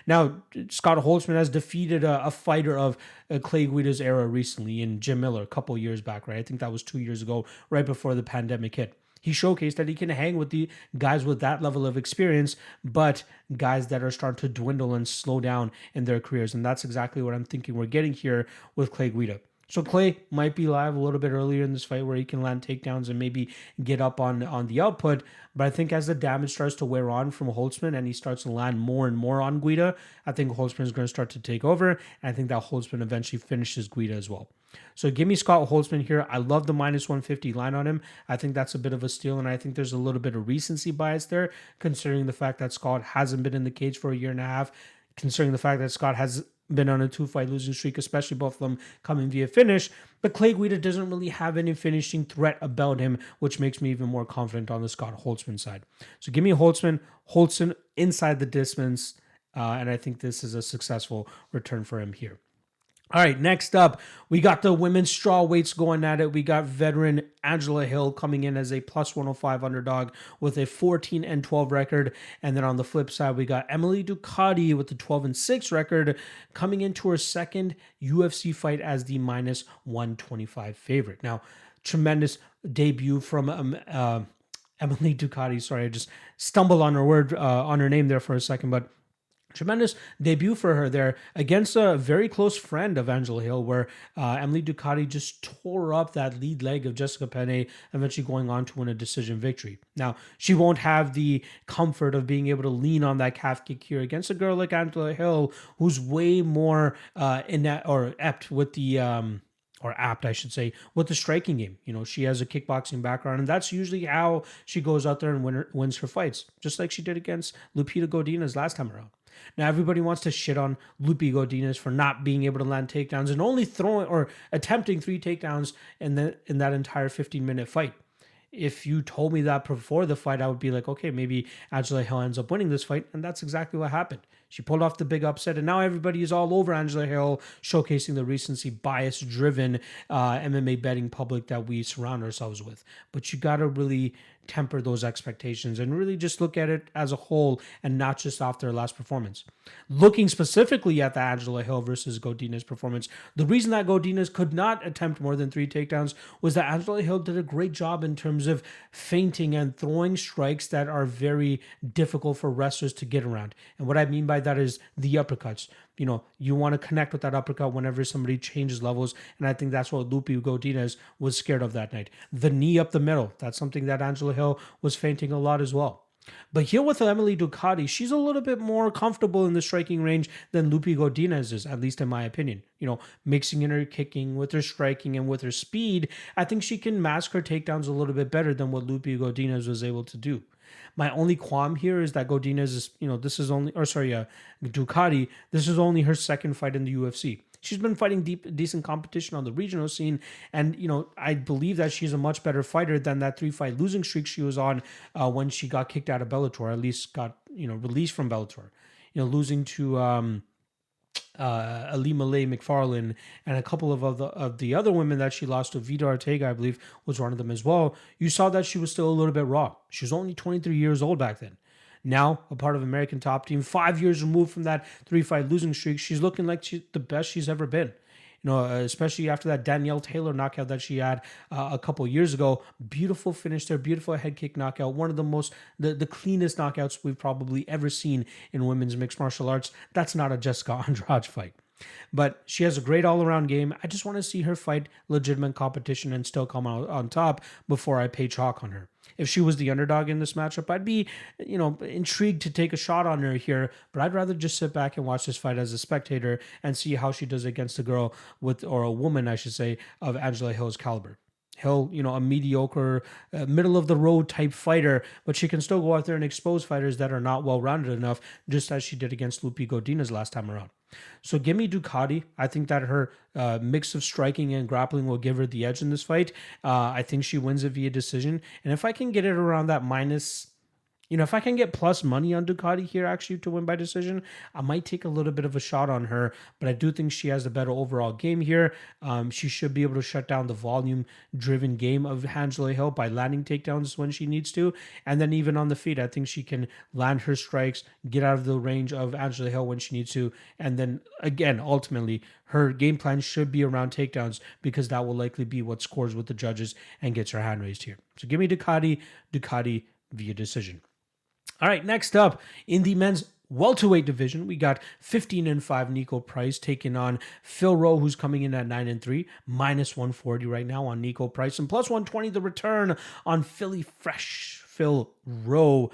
Speaker 1: Now, Scott Holtzman has defeated a fighter of Clay Guida's era recently in Jim Miller a couple years back, right? I think that was 2 years ago, right before the pandemic hit. He showcased that he can hang with the guys with that level of experience, but guys that are starting to dwindle and slow down in their careers. And that's exactly what I'm thinking we're getting here with Clay Guida. So Clay might be live a little bit earlier in this fight where he can land takedowns and maybe get up on the output. But I think as the damage starts to wear on from Holtzman and he starts to land more and more on Guida, I think Holtzman is going to start to take over. And I think that Holtzman eventually finishes Guida as well. So give me Scott Holtzman here. I love the minus 150 line on him. I think that's a bit of a steal, and I think there's a little bit of recency bias there, considering the fact that Scott hasn't been in the cage for a year and a half, considering the fact that Scott has been on a 2-fight losing streak, especially both of them coming via finish. But Clay Guida doesn't really have any finishing threat about him, which makes me even more confident on the Scott Holtzman side. So give me Holtzman inside the distance, and I think this is a successful return for him here. All right, next up, we got the women's straw weights going at it. We got veteran Angela Hill coming in as a plus 105 underdog with a 14-12 record. And then on the flip side, we got Emily Ducote with the 12-6 record coming into her second UFC fight as the minus 125 favorite. Now, tremendous debut from Emily Ducote. Sorry, I just stumbled on her name there for a second, but tremendous debut for her there against a very close friend of Angela Hill, where Emily Ducote just tore up that lead leg of Jessica Penne, eventually going on to win a decision victory. Now, she won't have the comfort of being able to lean on that calf kick here against a girl like Angela Hill, who's way more apt with the with the striking game. She has a kickboxing background, and that's usually how she goes out there and wins her fights, just like she did against Lupita Godinez last time around. Now, everybody wants to shit on Lupita Godinez for not being able to land takedowns and only throwing or attempting 3 takedowns in that entire 15-minute fight. If you told me that before the fight, I would be like, okay, maybe Angela Hill ends up winning this fight, and that's exactly what happened. She pulled off the big upset, and now everybody is all over Angela Hill, showcasing the recency bias-driven MMA betting public that we surround ourselves with. But you got to really temper those expectations and really just look at it as a whole and not just off their last performance. Looking specifically at the Angela Hill versus Godinez performance, the reason that Godinez could not attempt more than 3 takedowns was that Angela Hill did a great job in terms of feinting and throwing strikes that are very difficult for wrestlers to get around. And what I mean by that is the uppercuts. You want to connect with that uppercut whenever somebody changes levels, and I think that's what Lupita Godinez was scared of that night. The knee up the middle, that's something that Angela Hill was feinting a lot as well. But here with Emily Ducote, she's a little bit more comfortable in the striking range than Lupita Godinez is, at least in my opinion. Mixing in her kicking with her striking and with her speed, I think she can mask her takedowns a little bit better than what Lupita Godinez was able to do. My only qualm here is that Godinez is, Ducote, this is only her second fight in the UFC. She's been fighting decent competition on the regional scene, and I believe that she's a much better fighter than that 3-fight losing streak she was on when she got kicked out of Bellator, at least got released from Bellator. Losing to Ali Malay McFarlane and a couple of the other women that she lost to. Vida Ortega, I believe, was one of them as well. You saw that she was still a little bit raw. She was only 23 years old back then. Now, a part of American Top Team, 5 years removed from that 3-fight losing streak, she's looking like the best she's ever been. Especially after that Danielle Taylor knockout that she had a couple years ago. Beautiful finish there, beautiful head kick knockout. One of the cleanest knockouts we've probably ever seen in women's mixed martial arts. That's not a Jessica Andrade fight. But she has a great all-around game. I just want to see her fight legitimate competition and still come out on top before I pay chalk on her. If she was the underdog in this matchup, I'd be, intrigued to take a shot on her here, but I'd rather just sit back and watch this fight as a spectator and see how she does against a girl or a woman, I should say, of Angela Hill's caliber. Hill, a mediocre, middle of the road type fighter, but she can still go out there and expose fighters that are not well rounded enough, just as she did against Lupi Godinez last time around. So give me Ducote. I think that her mix of striking and grappling will give her the edge in this fight. I think she wins it via decision. And if I can get it around that minus, if I can get plus money on Ducote here actually to win by decision, I might take a little bit of a shot on her, but I do think she has a better overall game here. She should be able to shut down the volume-driven game of Angela Hill by landing takedowns when she needs to, and then even on the feet, I think she can land her strikes, get out of the range of Angela Hill when she needs to, and then again, ultimately, her game plan should be around takedowns because that will likely be what scores with the judges and gets her hand raised here. So give me Ducote via decision. All right, next up in the men's welterweight division, we got 15-5 Nico Price taking on Phil Rowe, who's coming in at 9-3, minus 140 right now on Nico Price, and plus 120 the return on Philly Fresh Phil Rowe.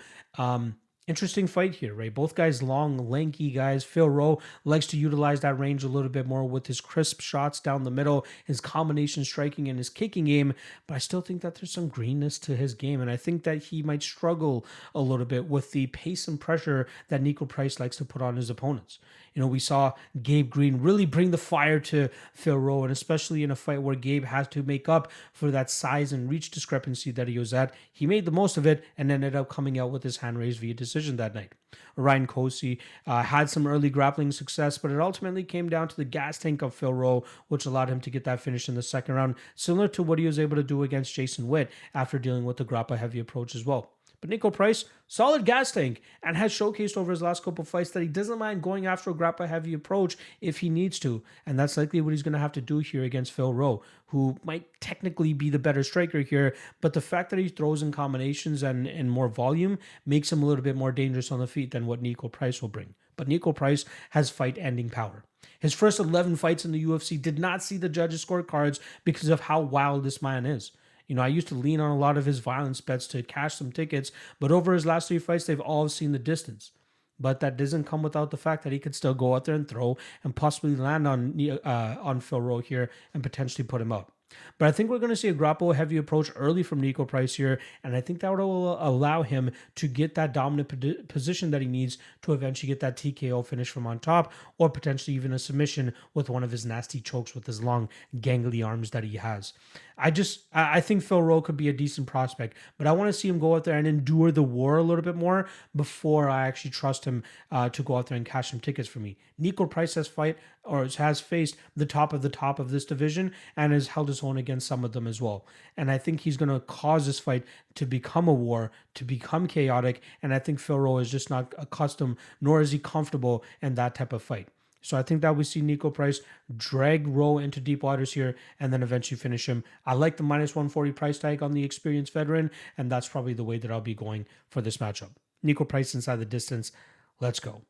Speaker 1: Interesting fight here, right? Both guys long, lanky guys. Phil Rowe likes to utilize that range a little bit more with his crisp shots down the middle, his combination striking and his kicking game, but I still think that there's some greenness to his game, and I think that he might struggle a little bit with the pace and pressure that Nico Price likes to put on his opponents. We saw Gabe Green really bring the fire to Phil Rowe, and especially in a fight where Gabe has to make up for that size and reach discrepancy that he was at. He made the most of it and ended up coming out with his hand raised via decision that night. Ryan Kosey had some early grappling success, but it ultimately came down to the gas tank of Phil Rowe, which allowed him to get that finish in the second round, similar to what he was able to do against Jason Witt after dealing with the grappa heavy approach as well. But Nico Price, solid gas tank, and has showcased over his last couple of fights that he doesn't mind going after a grappa-heavy approach if he needs to. And that's likely what he's going to have to do here against Phil Rowe, who might technically be the better striker here. But the fact that he throws in combinations and more volume makes him a little bit more dangerous on the feet than what Nico Price will bring. But Nico Price has fight-ending power. His first 11 fights in the UFC did not see the judges' scorecards because of how wild this man is. I used to lean on a lot of his violence bets to cash some tickets, but over his last 3 fights, they've all seen the distance. But that doesn't come without the fact that he could still go out there and throw and possibly land on Phil Rowe here and potentially put him up. But I think we're going to see a grapple heavy approach early from Nico Price here, and I think that will allow him to get that dominant position that he needs to eventually get that TKO finish from on top, or potentially even a submission with one of his nasty chokes with his long gangly arms that he has. I think Phil Rowe could be a decent prospect, but I want to see him go out there and endure the war a little bit more before I actually trust him to go out there and cash some tickets for me. Nico Price has faced the top of this division and has held his own against some of them as well. And I think he's going to cause this fight to become a war, to become chaotic, and I think Phil Rowe is just not accustomed, nor is he comfortable in that type of fight. So I think that we see Nico Price drag Rowe into deep waters here and then eventually finish him. I like the minus 140 price tag on the experienced veteran, and that's probably the way that I'll be going for this matchup. Nico Price inside the distance. Let's go.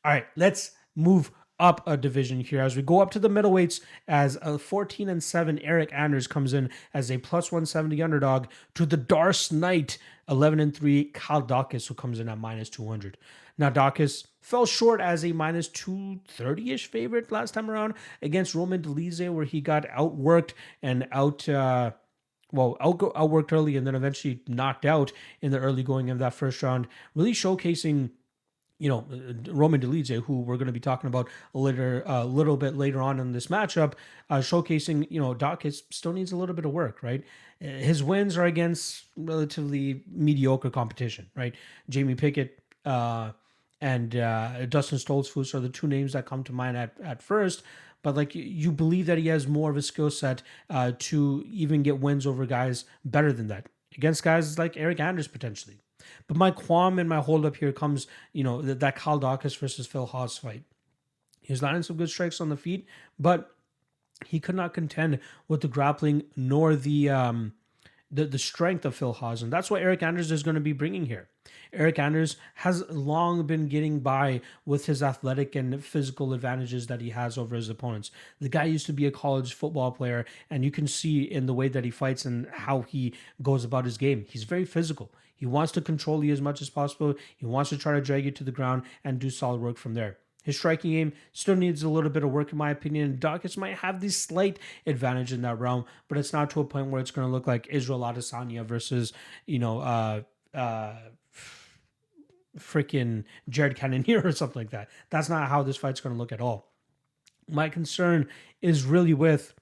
Speaker 1: All right, let's move up a division here as we go up to the middleweights as a 14-7 Eric Anders comes in as a plus 170 underdog to the Darce Knight 11-3 Kyle Daukaus, who comes in at minus 200. Now, Daukaus fell short as a minus 230-ish favorite last time around against Roman Dolidze, where he got outworked and outworked early and then eventually knocked out in the early going of that first round, really showcasing Roman Dolidze, who we're going to be talking about a little bit later on in this matchup, showcasing, Daukaus still needs a little bit of work, right? His wins are against relatively mediocre competition, right? Jamie Pickett and Dustin Stoltzfus are the 2 names that come to mind at first, but you believe that he has more of a skill set to even get wins over guys better than that, against guys like Eric Anders potentially. But my qualm and my holdup here comes, that Kyle Daukaus versus Phil Haas fight. He was landing some good strikes on the feet, but he could not contend with the grappling nor the the strength of Phil Haas, and that's what Eric Anders is going to be bringing here. Eric Anders has long been getting by with his athletic and physical advantages that he has over his opponents. The guy used to be a college football player, and you can see in the way that he fights and how he goes about his game. He's very physical. He wants to control you as much as possible. He wants to try to drag you to the ground and do solid work from there. His striking game still needs a little bit of work, in my opinion. Daukaus might have the slight advantage in that realm, but it's not to a point where it's going to look like Israel Adesanya versus, freaking Jared Cannonier or something like that. That's not how this fight's going to look at all. My concern is really with,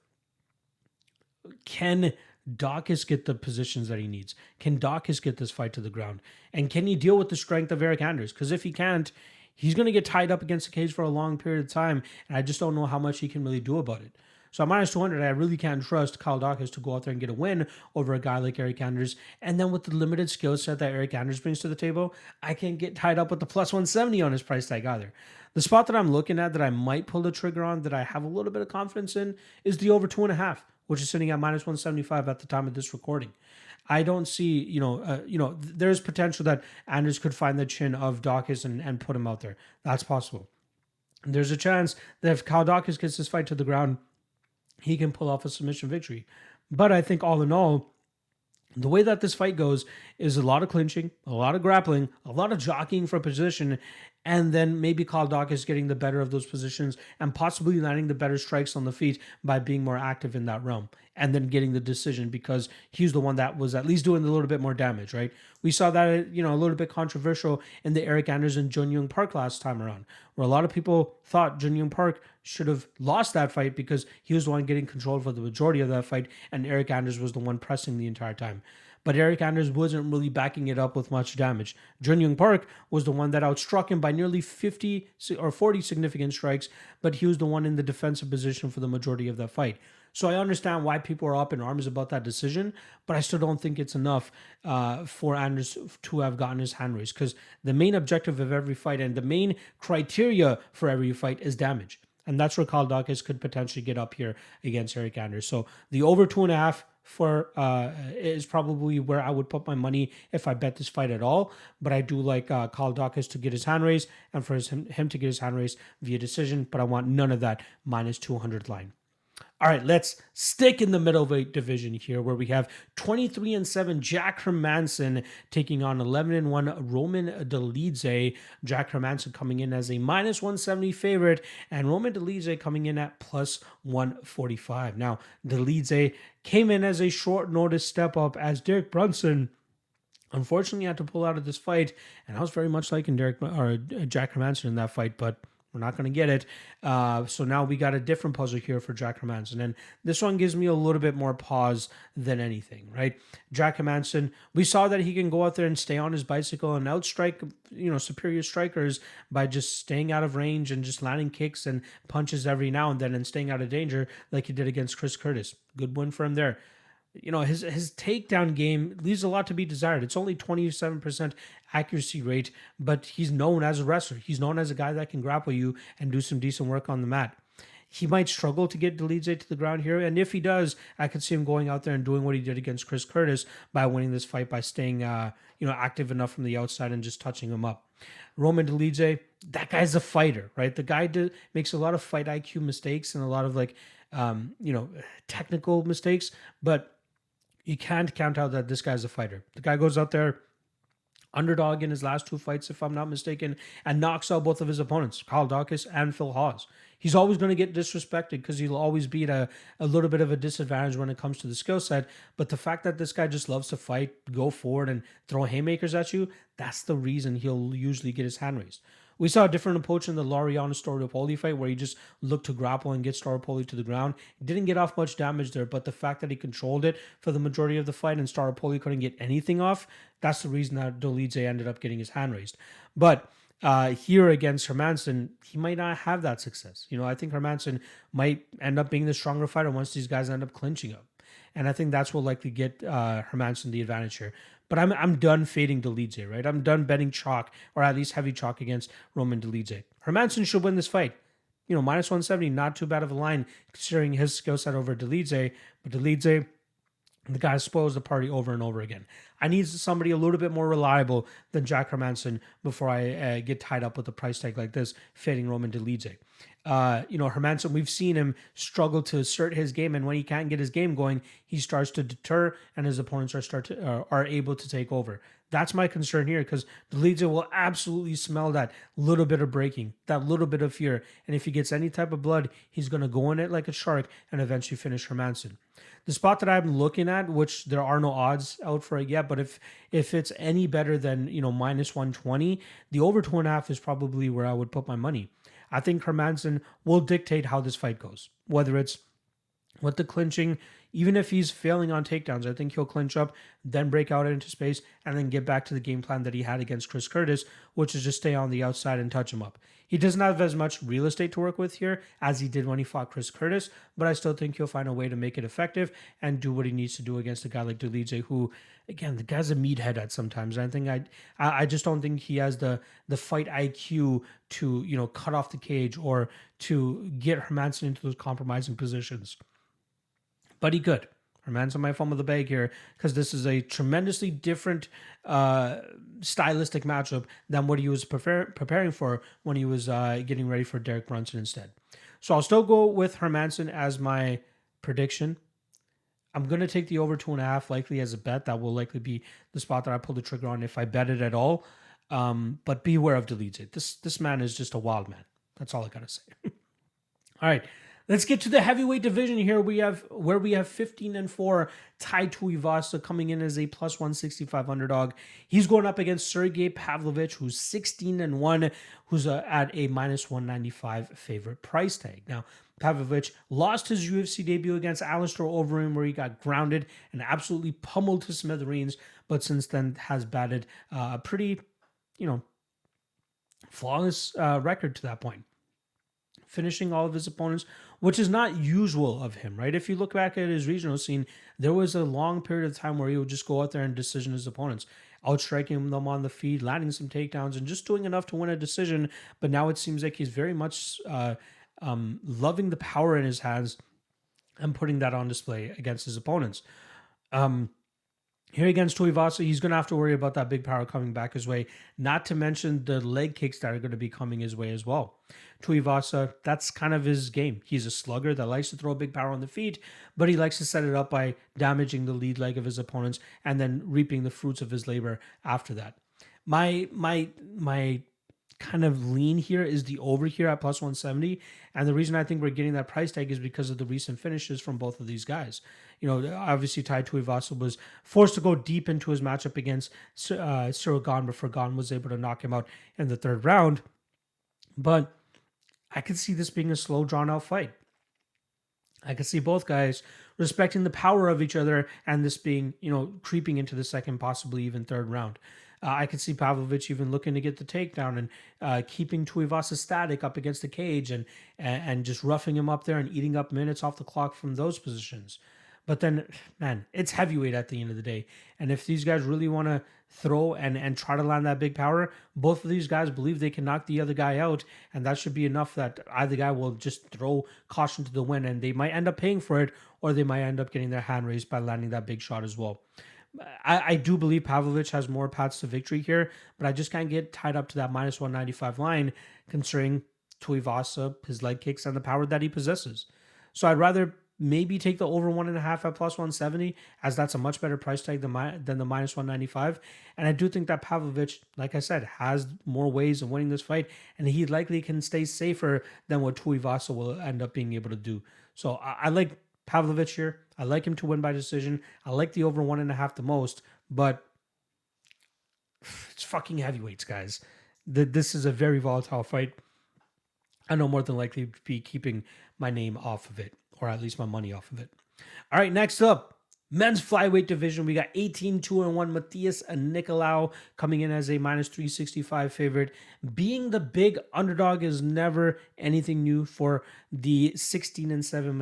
Speaker 1: can Daukaus get the positions that he needs? Can Daukaus get this fight to the ground? And can he deal with the strength of Eric Anders? Because if he can't, he's going to get tied up against the cage for a long period of time, and I just don't know how much he can really do about it. So at minus 200, I really can't trust Kyle Daukaus to go out there and get a win over a guy like Eric Anders. And then with the limited skill set that Eric Anders brings to the table, I can't get tied up with the plus 170 on his price tag either. The spot that I'm looking at that I might pull the trigger on, that I have a little bit of confidence in, is the over 2.5, which is sitting at minus 175 at the time of this recording. I don't see, there's potential that Anders could find the chin of Daukaus and put him out there. That's possible. There's a chance that if Kyle Daukaus gets this fight to the ground, he can pull off a submission victory. But I think all in all, the way that this fight goes is a lot of clinching, a lot of grappling, a lot of jockeying for position, and then maybe Kyle Daukaus getting the better of those positions and possibly landing the better strikes on the feet by being more active in that realm, and then getting the decision because he's the one that was at least doing a little bit more damage, right? We saw that, a little bit controversial in the Eric Anders and Jun Young Park last time around, where a lot of people thought Jun Young Park should have lost that fight because he was the one getting control for the majority of that fight, and Eric Anders was the one pressing the entire time. But Eric Anders wasn't really backing it up with much damage. Jun Young Park was the one that outstruck him by nearly 50 or 40 significant strikes, but he was the one in the defensive position for the majority of that fight. So I understand why people are up in arms about that decision, but I still don't think it's enough for Anders to have gotten his hand raised, because the main objective of every fight and the main criteria for every fight is damage. And that's where Kyle Daukaus could potentially get up here against Eric Anders. So the over 2.5 is probably where I would put my money if I bet this fight at all. But I do like Kyle Daukaus to get his hand raised and for him to get his hand raised via decision. But I want none of that minus 200 line. All right, let's stick in the middleweight division here, where we have 23-7 Jack Hermansson taking on 11-1 Roman Dolidze. Jack Hermansson coming in as a minus 170 favorite, and Roman Dolidze coming in at plus 145. Now, Dolidze came in as a short notice step up, as Derek Brunson unfortunately had to pull out of this fight, and I was very much liking Jack Hermansson in that fight, but we're not going to get it. So now we got a different puzzle here for Jack Hermansson. And this one gives me a little bit more pause than anything, right? Jack Hermansson, we saw that he can go out there and stay on his bicycle and outstrike, superior strikers by just staying out of range and just landing kicks and punches every now and then and staying out of danger like he did against Chris Curtis. Good win for him there. His takedown game leaves a lot to be desired. It's only 27% accuracy rate, but he's known as a wrestler. He's known as a guy that can grapple you and do some decent work on the mat. He might struggle to get Dolidze to the ground here, and if he does, I could see him going out there and doing what he did against Chris Curtis by winning this fight by staying, active enough from the outside and just touching him up. Roman Dolidze, that guy's a fighter, right? The guy makes a lot of fight IQ mistakes and a lot of technical mistakes, but you can't count out that this guy's a fighter. The guy goes out there, underdog in his last two fights, if I'm not mistaken, and knocks out both of his opponents, Kyle Daukaus and Phil Haas. He's always going to get disrespected because he'll always be at a little bit of a disadvantage when it comes to the skill set. But the fact that this guy just loves to fight, go forward, and throw haymakers at you, that's the reason he'll usually get his hand raised. We saw a different approach in the Laureano Staropoli fight where he just looked to grapple and get Staropoli to the ground. He didn't get off much damage there, but the fact that he controlled it for the majority of the fight and Staropoli couldn't get anything off, that's the reason that Dolidze ended up getting his hand raised. But here against Hermansson, he might not have that success. I think Hermansson might end up being the stronger fighter once these guys end up clinching up. And I think that's what likely get Hermansson the advantage here. But I'm done fading Dolidze, right? I'm done betting chalk, or at least heavy chalk against Roman Dolidze. Hermansson should win this fight. Minus 170, not too bad of a line considering his skill set over Dolidze. But Dolidze, The guy spoils the party over and over again. I need somebody a little bit more reliable than Jack Hermansson before I get tied up with a price tag like this, fading Roman Dolidze. Hermansson, we've seen him struggle to assert his game, and when he can't get his game going, he starts to deter, and his opponents are able to take over. That's my concern here, because Dolidze will absolutely smell that little bit of breaking, that little bit of fear, and if he gets any type of blood, he's going to go in it like a shark and eventually finish Hermansson. The spot that I'm looking at, which there are no odds out for it yet, but if it's any better than minus 120, the over 2.5 is probably where I would put my money. I think Hermansson will dictate how this fight goes, whether it's with the clinching. Even if he's failing on takedowns, I think he'll clinch up, then break out into space, and then get back to the game plan that he had against Chris Curtis, which is just stay on the outside and touch him up. He doesn't have as much real estate to work with here as he did when he fought Chris Curtis, but I still think he'll find a way to make it effective and do what he needs to do against a guy like Dolidze, who, again, the guy's a meathead at sometimes. I think I just don't think he has the fight IQ to cut off the cage or to get Hermansson into those compromising positions. But he could. Hermansson might fumble the bag here because this is a tremendously different stylistic matchup than what he was preparing for when he was getting ready for Derek Brunson instead. So I'll still go with Hermansson as my prediction. I'm going to take the over 2.5 likely as a bet. That will likely be the spot that I pull the trigger on if I bet it at all. But beware of Dolidze. This man is just a wild man. That's all I got to say. All right. Let's get to the heavyweight division here. We have 15-4 Tai Tuivasa coming in as a plus 165 underdog. He's going up against Sergey Pavlovich, who's 16-1, who's at a minus 195 favorite price tag. Now, Pavlovich lost his UFC debut against Alistair Overeem, where he got grounded and absolutely pummeled to smithereens, but since then has batted a pretty, flawless record to that point, finishing all of his opponents, which is not usual of him, right? If you look back at his regional scene, there was a long period of time where he would just go out there and decision his opponents, outstriking them on the feet, landing some takedowns, and just doing enough to win a decision. But now it seems like he's very much loving the power in his hands and putting that on display against his opponents. Here against Tuivasa, he's going to have to worry about that big power coming back his way, not to mention the leg kicks that are going to be coming his way as well. Tuivasa, that's kind of his game. He's a slugger that likes to throw big power on the feet, but he likes to set it up by damaging the lead leg of his opponents and then reaping the fruits of his labor after that. My kind of lean here is the over here at plus 170, and the reason I think we're getting that price tag is because of the recent finishes from both of these guys. Obviously Tai Tuivasa was forced to go deep into his matchup against Cyril Gane before Gane was able to knock him out in the third round, but I could see this being a slow, drawn-out fight. I could see both guys respecting the power of each other and this being, creeping into the second, possibly even third round. I could see Pavlovich even looking to get the takedown and keeping Tuivasa static up against the cage and just roughing him up there and eating up minutes off the clock from those positions. But then, man, it's heavyweight at the end of the day. And if these guys really want to throw and try to land that big power, both of these guys believe they can knock the other guy out. And that should be enough that either guy will just throw caution to the wind and they might end up paying for it, or they might end up getting their hand raised by landing that big shot as well. I do believe Pavlovich has more paths to victory here, but I just can't get tied up to that minus 195 line considering Tuivasa, his leg kicks, and the power that he possesses. So I'd rather maybe take the over 1.5 at plus 170, as that's a much better price tag than the minus 195. And I do think that Pavlovich, like I said, has more ways of winning this fight, and he likely can stay safer than what Tuivasa will end up being able to do. So I like Pavlovich here. I like him to win by decision. I like the over 1.5 the most, but it's fucking heavyweights, guys. This is a very volatile fight. I know more than likely to be keeping my name off of it, or at least my money off of it. All right, next up, men's flyweight division. We got 18-2-1 Matheus Nicolau coming in as a minus 365 favorite. Being the big underdog is never anything new for the 16-7,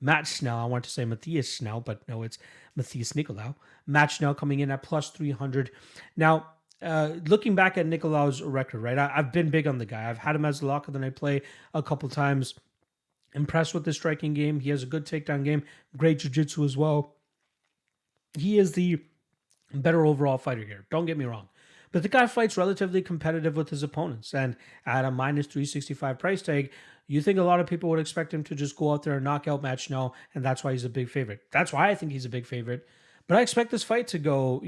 Speaker 1: Matt Schnell. I want to say Matthias Schnell, but no, it's Matheus Nicolau. Matt Schnell coming in at plus 300. Now, looking back at Nicolau's record, right? I've been big on the guy. I've had him as a lock of the night play a couple times. Impressed with his striking game. He has a good takedown game, great jiu-jitsu as well. He is the better overall fighter here. Don't get me wrong. But the guy fights relatively competitive with his opponents. And at a minus 365 price tag, you think a lot of people would expect him to just go out there and knock out Matt Schnell, and that's why he's a big favorite. That's why I think he's a big favorite. But I expect this fight to go,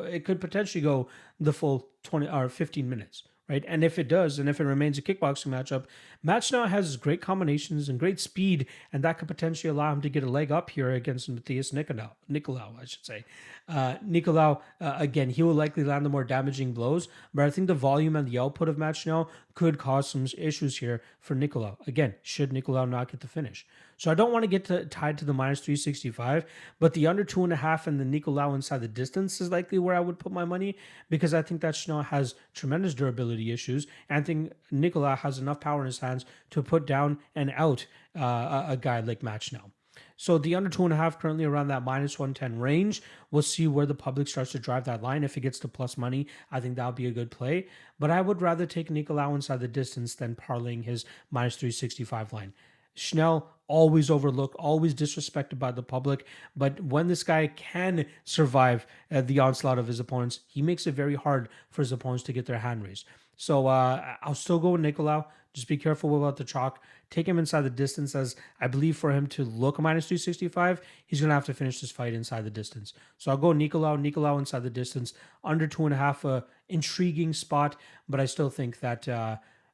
Speaker 1: it could potentially go the full 20 or 15 minutes, right? And if it does, and if it remains a kickboxing matchup, Matt Schnell has great combinations and great speed, and that could potentially allow him to get a leg up here against Matthias Nicolau, I should say. Nicolau, again, he will likely land the more damaging blows, but I think the volume and the output of Matt Schnell could cause some issues here for Nicolau. Again, should Nicolau not get the finish. So I don't want to get tied to the minus 365, but the under 2.5 and the Nicolau inside the distance is likely where I would put my money, because I think that Schnell has tremendous durability issues, and I think Nicolau has enough power in his hands to put down and out a guy like Matt Schnell. So the under 2.5 currently around that minus 110 range. We'll see where the public starts to drive that line. If it gets to plus money, I think that'll be a good play. But I would rather take Nicolau inside the distance than parlaying his minus 365 line. Schnell, always overlooked, always disrespected by the public. But when this guy can survive the onslaught of his opponents, he makes it very hard for his opponents to get their hand raised. So I'll still go with Nicolau. Just be careful about the chalk. Take him inside the distance, as I believe for him to look minus 365, he's going to have to finish this fight inside the distance. So I'll go Nicolau inside the distance, under 2.5, intriguing spot, but I still think that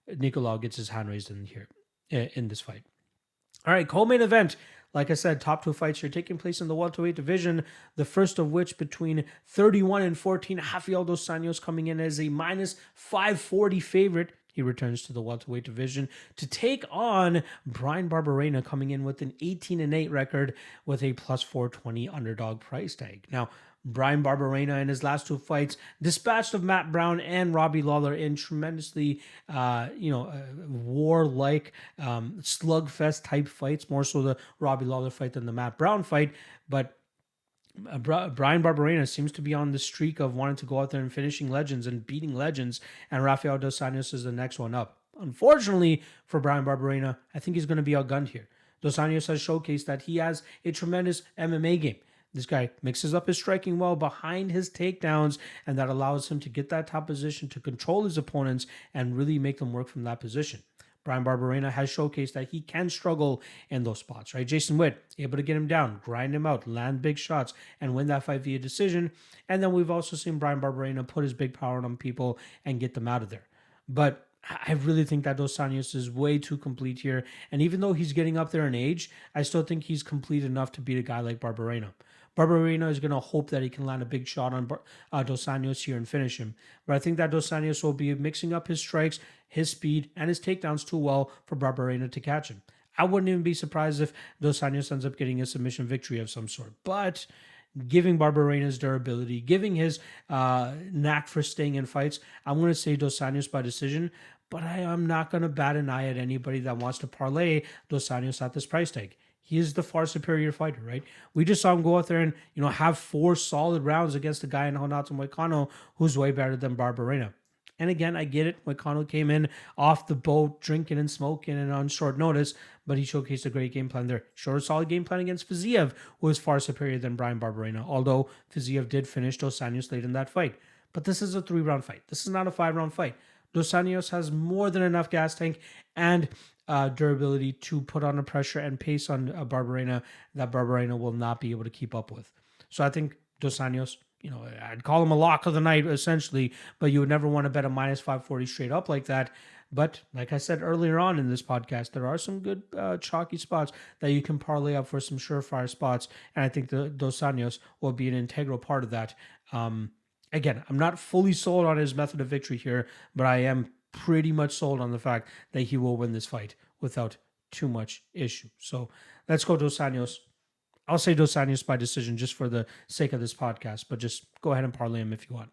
Speaker 1: Nicolau gets his hand raised in here, in this fight. All right, co-main event. Like I said, top 2 fights here taking place in the welterweight division. The first of which between 31 and 14, Rafael dos Anjos coming in as a minus 540 favorite. He returns to the welterweight division to take on Bryan Barberena, coming in with an 18-8 record with a plus 420 underdog price tag. Now, Bryan Barberena in his last 2 fights dispatched of Matt Brown and Robbie Lawler in tremendously, warlike, slugfest type fights, more so the Robbie Lawler fight than the Matt Brown fight. But Bryan Barberena seems to be on the streak of wanting to go out there and finishing legends and beating legends, and Rafael dos Anjos is the next one up. Unfortunately for Bryan Barberena, I think he's going to be outgunned here. Dos Anjos has showcased that he has a tremendous MMA game. This guy mixes up his striking well behind his takedowns, and that allows him to get that top position, to control his opponents, and really make them work from that position. Bryan Barberena has showcased that he can struggle in those spots, right? Jason Witt, able to get him down, grind him out, land big shots, and win that fight via decision. And then we've also seen Bryan Barberena put his big power on people and get them out of there. But I really think that Dos Anjos is way too complete here. And even though he's getting up there in age, I still think he's complete enough to beat a guy like Barberena. Barberena is going to hope that he can land a big shot on Dos Anjos here and finish him. But I think that Dos Anjos will be mixing up his strikes, his speed, and his takedowns too well for Barberena to catch him. I wouldn't even be surprised if Dos Anjos ends up getting a submission victory of some sort. But giving Barberena's durability, giving his knack for staying in fights, I'm going to say Dos Anjos by decision. But I am not going to bat an eye at anybody that wants to parlay Dos Anjos at this price tag. He is the far superior fighter, right? We just saw him go out there and, have 4 solid rounds against a guy in Renato Moicano who's way better than Barberena. And again, I get it. Moicano came in off the boat, drinking and smoking and on short notice, but he showcased a great game plan there. Showed a solid game plan against Fiziev, who is far superior than Bryan Barberena, although Fiziev did finish Dos Anjos late in that fight. But this is a 3-round fight. This is not a 5-round fight. Dos Anjos has more than enough gas tank and durability to put on the pressure and pace on Barberena that Barberena will not be able to keep up with. So I think Dos Anjos, I'd call him a lock of the night essentially, but you would never want to bet a minus 540 straight up like that. But like I said earlier on in this podcast, there are some good chalky spots that you can parlay up for some surefire spots, and I think the Dos Anjos will be an integral part of that. Again, I'm not fully sold on his method of victory here, but I am pretty much sold on the fact that he will win this fight without too much issue. So let's go Dos Anjos. I'll say Dos Anjos by decision just for the sake of this podcast, but just go ahead and parlay him if you want.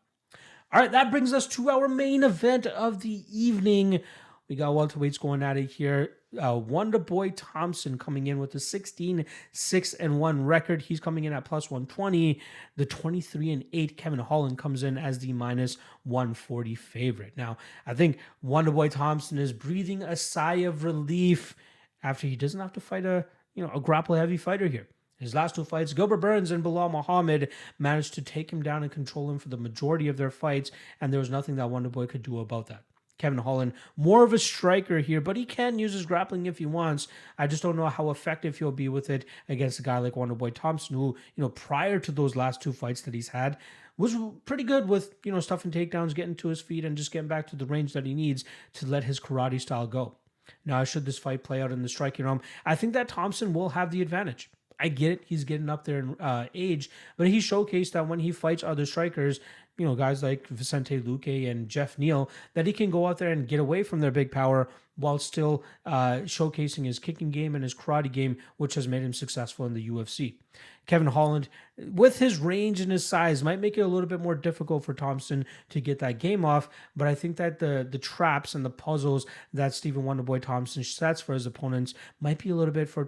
Speaker 1: All right, that brings us to our main event of the evening. We got welterweights going at it here. Wonderboy Thompson coming in with a 16-6-1 record. He's coming in at plus 120. The 23-8 Kevin Holland comes in as the minus 140 favorite. Now, I think Wonderboy Thompson is breathing a sigh of relief after he doesn't have to fight a grapple-heavy fighter here. His last two fights, Gilbert Burns and Bilal Muhammad managed to take him down and control him for the majority of their fights, and there was nothing that Wonderboy could do about that. Kevin Holland, more of a striker here, but he can use his grappling if he wants. I just don't know how effective he'll be with it against a guy like Wonderboy Thompson, who, prior to those last two fights that he's had, was pretty good with, stuffing takedowns, getting to his feet, and just getting back to the range that he needs to let his karate style go. Now, should this fight play out in the striking realm, I think that Thompson will have the advantage. I get it. He's getting up there in age, but he showcased that when he fights other strikers, guys like Vicente Luque and Jeff Neal, that he can go out there and get away from their big power while still showcasing his kicking game and his karate game, which has made him successful in the UFC. Kevin Holland, with his range and his size, might make it a little bit more difficult for Thompson to get that game off, but I think that the traps and the puzzles that Stephen Wonderboy Thompson sets for his opponents might be a little bit for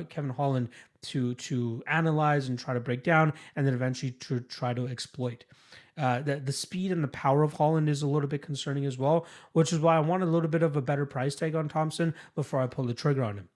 Speaker 1: Kevin Holland to analyze and try to break down, and then eventually to try to exploit. The speed and the power of Holland is a little bit concerning as well, which is why I want a little bit of a better price tag on Thompson before I pull the trigger on him.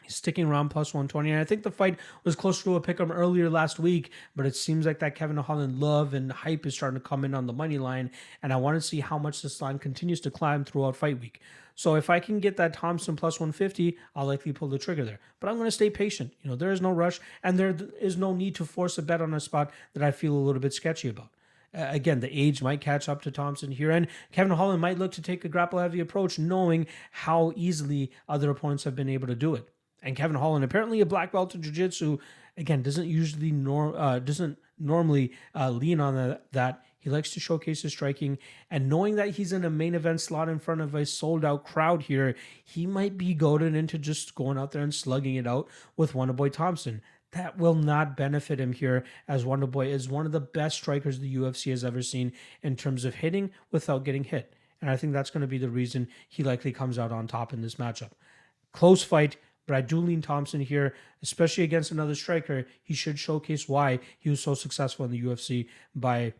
Speaker 1: He's sticking around plus 120, and I think the fight was closer to a pick'em earlier last week, but it seems like that Kevin Holland love and hype is starting to come in on the money line, and I want to see how much this line continues to climb throughout fight week. So if I can get that Thompson plus 150, I'll likely pull the trigger there. But I'm going to stay patient. There is no rush, and there is no need to force a bet on a spot that I feel a little bit sketchy about. Again, the age might catch up to Thompson here, and Kevin Holland might look to take a grapple-heavy approach, knowing how easily other opponents have been able to do it. And Kevin Holland, apparently a black belt in jiu-jitsu, again, doesn't normally lean on that. He likes to showcase his striking, and knowing that he's in a main event slot in front of a sold-out crowd here, he might be goaded into just going out there and slugging it out with Wonderboy Thompson. That will not benefit him here, as Wonderboy is one of the best strikers the UFC has ever seen in terms of hitting without getting hit. And I think that's going to be the reason he likely comes out on top in this matchup. Close fight, but I do lean Thompson here, especially against another striker. He should showcase why he was so successful in the UFC by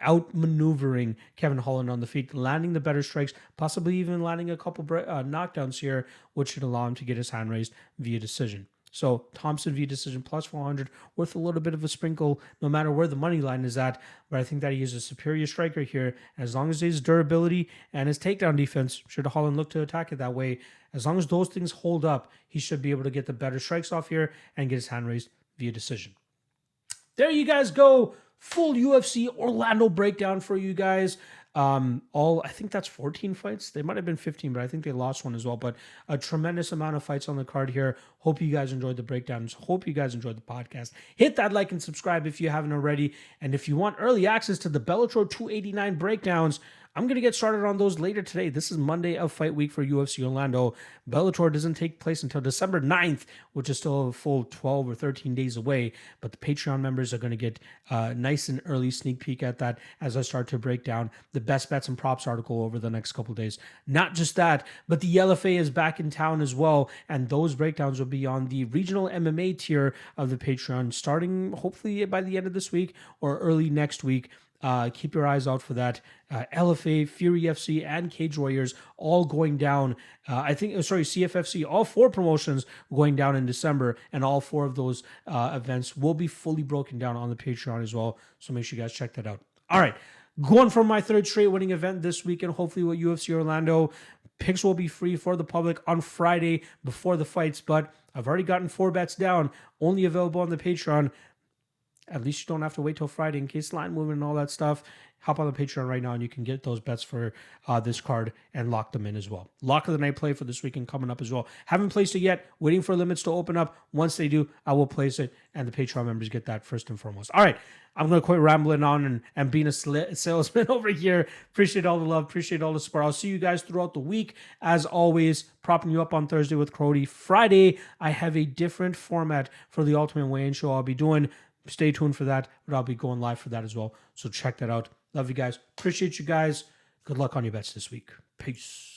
Speaker 1: outmaneuvering Kevin Holland on the feet, landing the better strikes, possibly even landing a couple knockdowns here, which should allow him to get his hand raised via decision. So Thompson via decision plus 400, worth a little bit of a sprinkle no matter where the money line is at. But I think that he is a superior striker here. As long as his durability and his takedown defense, should Holland look to attack it that way, as long as those things hold up, he should be able to get the better strikes off here and get his hand raised via decision. There you guys go. Full UFC Orlando breakdown for you guys. I think that's 14 fights. They might have been 15, but I think they lost one as well. But a tremendous amount of fights on the card here. Hope you guys enjoyed the breakdowns. Hope you guys enjoyed the podcast. Hit that like and subscribe if you haven't already. And if you want early access to the Bellator 289 breakdowns, I'm going to get started on those later today. This is Monday of fight week for UFC Orlando. Bellator doesn't take place until December 9th, which is still a full 12 or 13 days away. But the Patreon members are going to get a nice and early sneak peek at that as I start to break down the best bets and props article over the next couple days. Not just that, but the LFA is back in town as well. And those breakdowns will be on the regional MMA tier of the Patreon, starting hopefully by the end of this week or early next week. Keep your eyes out for that. LFA, Fury FC, and Cage Warriors all going down. CFFC, all four promotions going down in December, and all four of those events will be fully broken down on the Patreon as well. So make sure you guys check that out. All right, going for my third straight winning event this weekend, hopefully with UFC Orlando. Picks will be free for the public on Friday before the fights, but I've already gotten 4 bets down, only available on the Patreon. At least you don't have to wait till Friday in case line movement and all that stuff. Hop on the Patreon right now and you can get those bets for this card and lock them in as well. Lock of the night play for this weekend coming up as well. Haven't placed it yet. Waiting for limits to open up. Once they do, I will place it and the Patreon members get that first and foremost. All right. I'm going to quit rambling on and being a salesman over here. Appreciate all the love. Appreciate all the support. I'll see you guys throughout the week. As always, propping you up on Thursday with Crody. Friday, I have a different format for the Ultimate Weigh-In show I'll be doing. Stay tuned for that, but I'll be going live for that as well. So check that out. Love you guys. Appreciate you guys. Good luck on your bets this week. Peace.